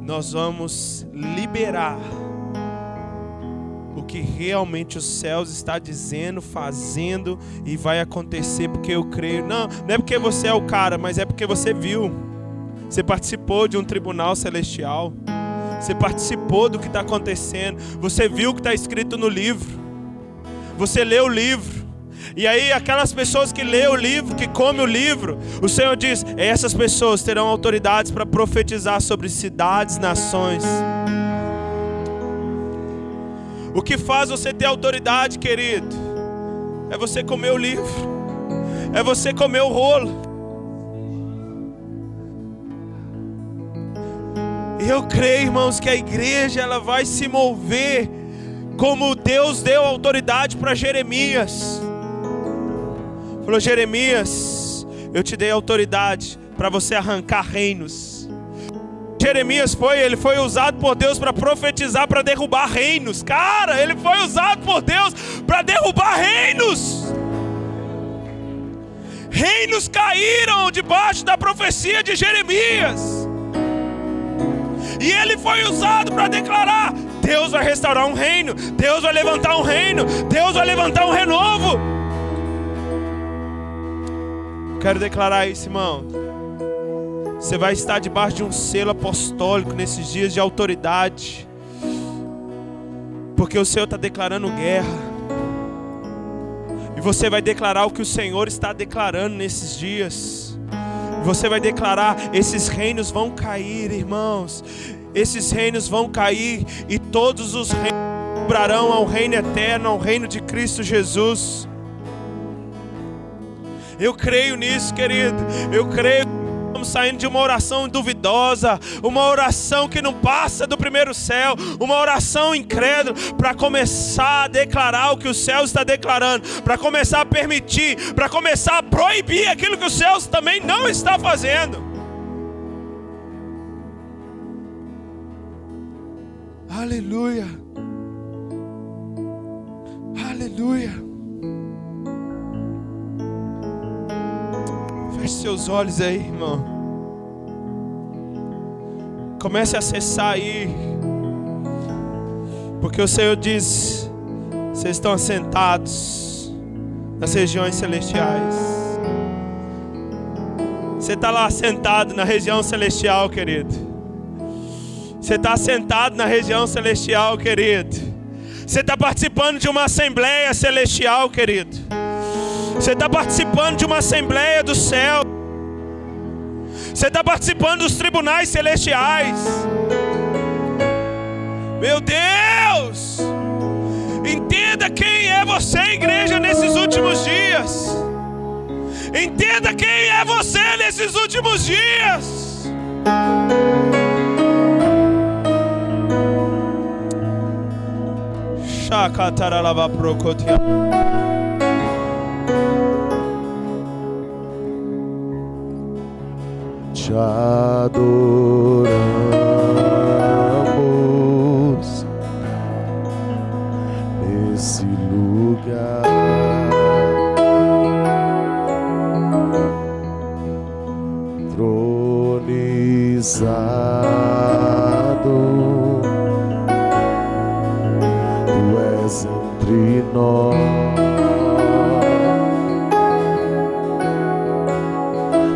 nós vamos liberar o que realmente os céus está dizendo, fazendo e vai acontecer, porque eu creio. Não é porque você é o cara, mas é porque você viu. Você participou de um tribunal celestial. Você participou do que está acontecendo. Você viu o que está escrito no livro. Você leu o livro. E aí aquelas pessoas que lêem o livro, que comem o livro, o Senhor diz: essas pessoas terão autoridades para profetizar sobre cidades, nações. O que faz você ter autoridade, querido, é você comer o livro, é você comer o rolo. E eu creio, irmãos, que a igreja ela vai se mover como Deus deu autoridade para Jeremias. Falou: Jeremias, eu te dei autoridade para você arrancar reinos. Jeremias foi usado por Deus para profetizar, para derrubar reinos. Cara, ele foi usado por Deus para derrubar reinos. Reinos caíram debaixo da profecia de Jeremias. E ele foi usado para declarar: Deus vai restaurar um reino, Deus vai levantar um reino, Deus vai levantar um renovo. Quero declarar isso, irmão. Você vai estar debaixo de um selo apostólico nesses dias de autoridade, porque o Senhor está declarando guerra. E você vai declarar o que o Senhor está declarando nesses dias. Você vai declarar: esses reinos vão cair, irmãos. Esses reinos vão cair e todos os reinos cobrarão ao reino eterno, ao reino de Cristo Jesus. Eu creio nisso, querido. Eu creio. Estamos saindo de uma oração duvidosa, uma oração que não passa do primeiro céu, uma oração incrédula, para começar a declarar o que o céu está declarando, para começar a permitir, para começar a proibir aquilo que os céus também não está fazendo. Aleluia, aleluia. Feche seus olhos aí, irmão. Comece a acessar aí, porque o Senhor diz: vocês estão assentados nas regiões celestiais. Você está lá sentado na região celestial, querido. Você está sentado na região celestial, querido. Você está participando de uma assembleia celestial, querido. Você está participando de uma assembleia do céu. Você está participando dos tribunais celestiais. Meu Deus! Entenda quem é você, igreja, nesses últimos dias. Entenda quem é você nesses últimos dias. Shakataralava prokotia. Te adoramos nesse lugar, tronizado, tu és entre nós.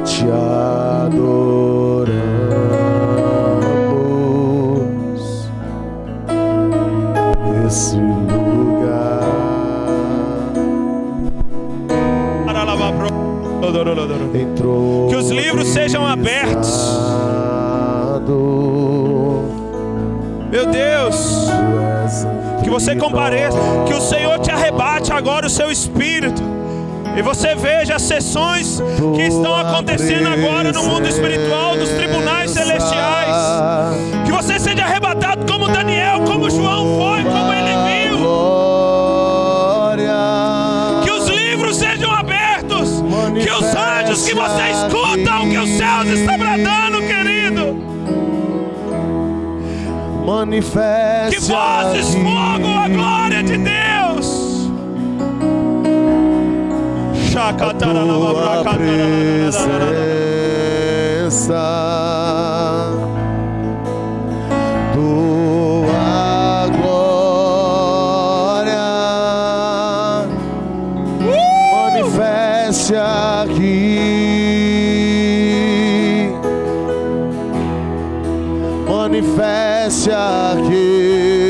Te adoramos nesse lugar. Entrou que os livros sejam abertos. Meu Deus, que você compareça, que o Senhor te arrebate agora o seu espírito. E você veja as sessões que estão acontecendo agora no mundo espiritual, dos tribunais celestiais. Que você seja arrebatado como Daniel, como João foi, como ele viu. Que os livros sejam abertos. Que os anjos que você escuta o que os céus estão bradando, querido. Manifeste que vozes fogo a glória de Deus. a tua presença manifeste aqui, manifeste aqui.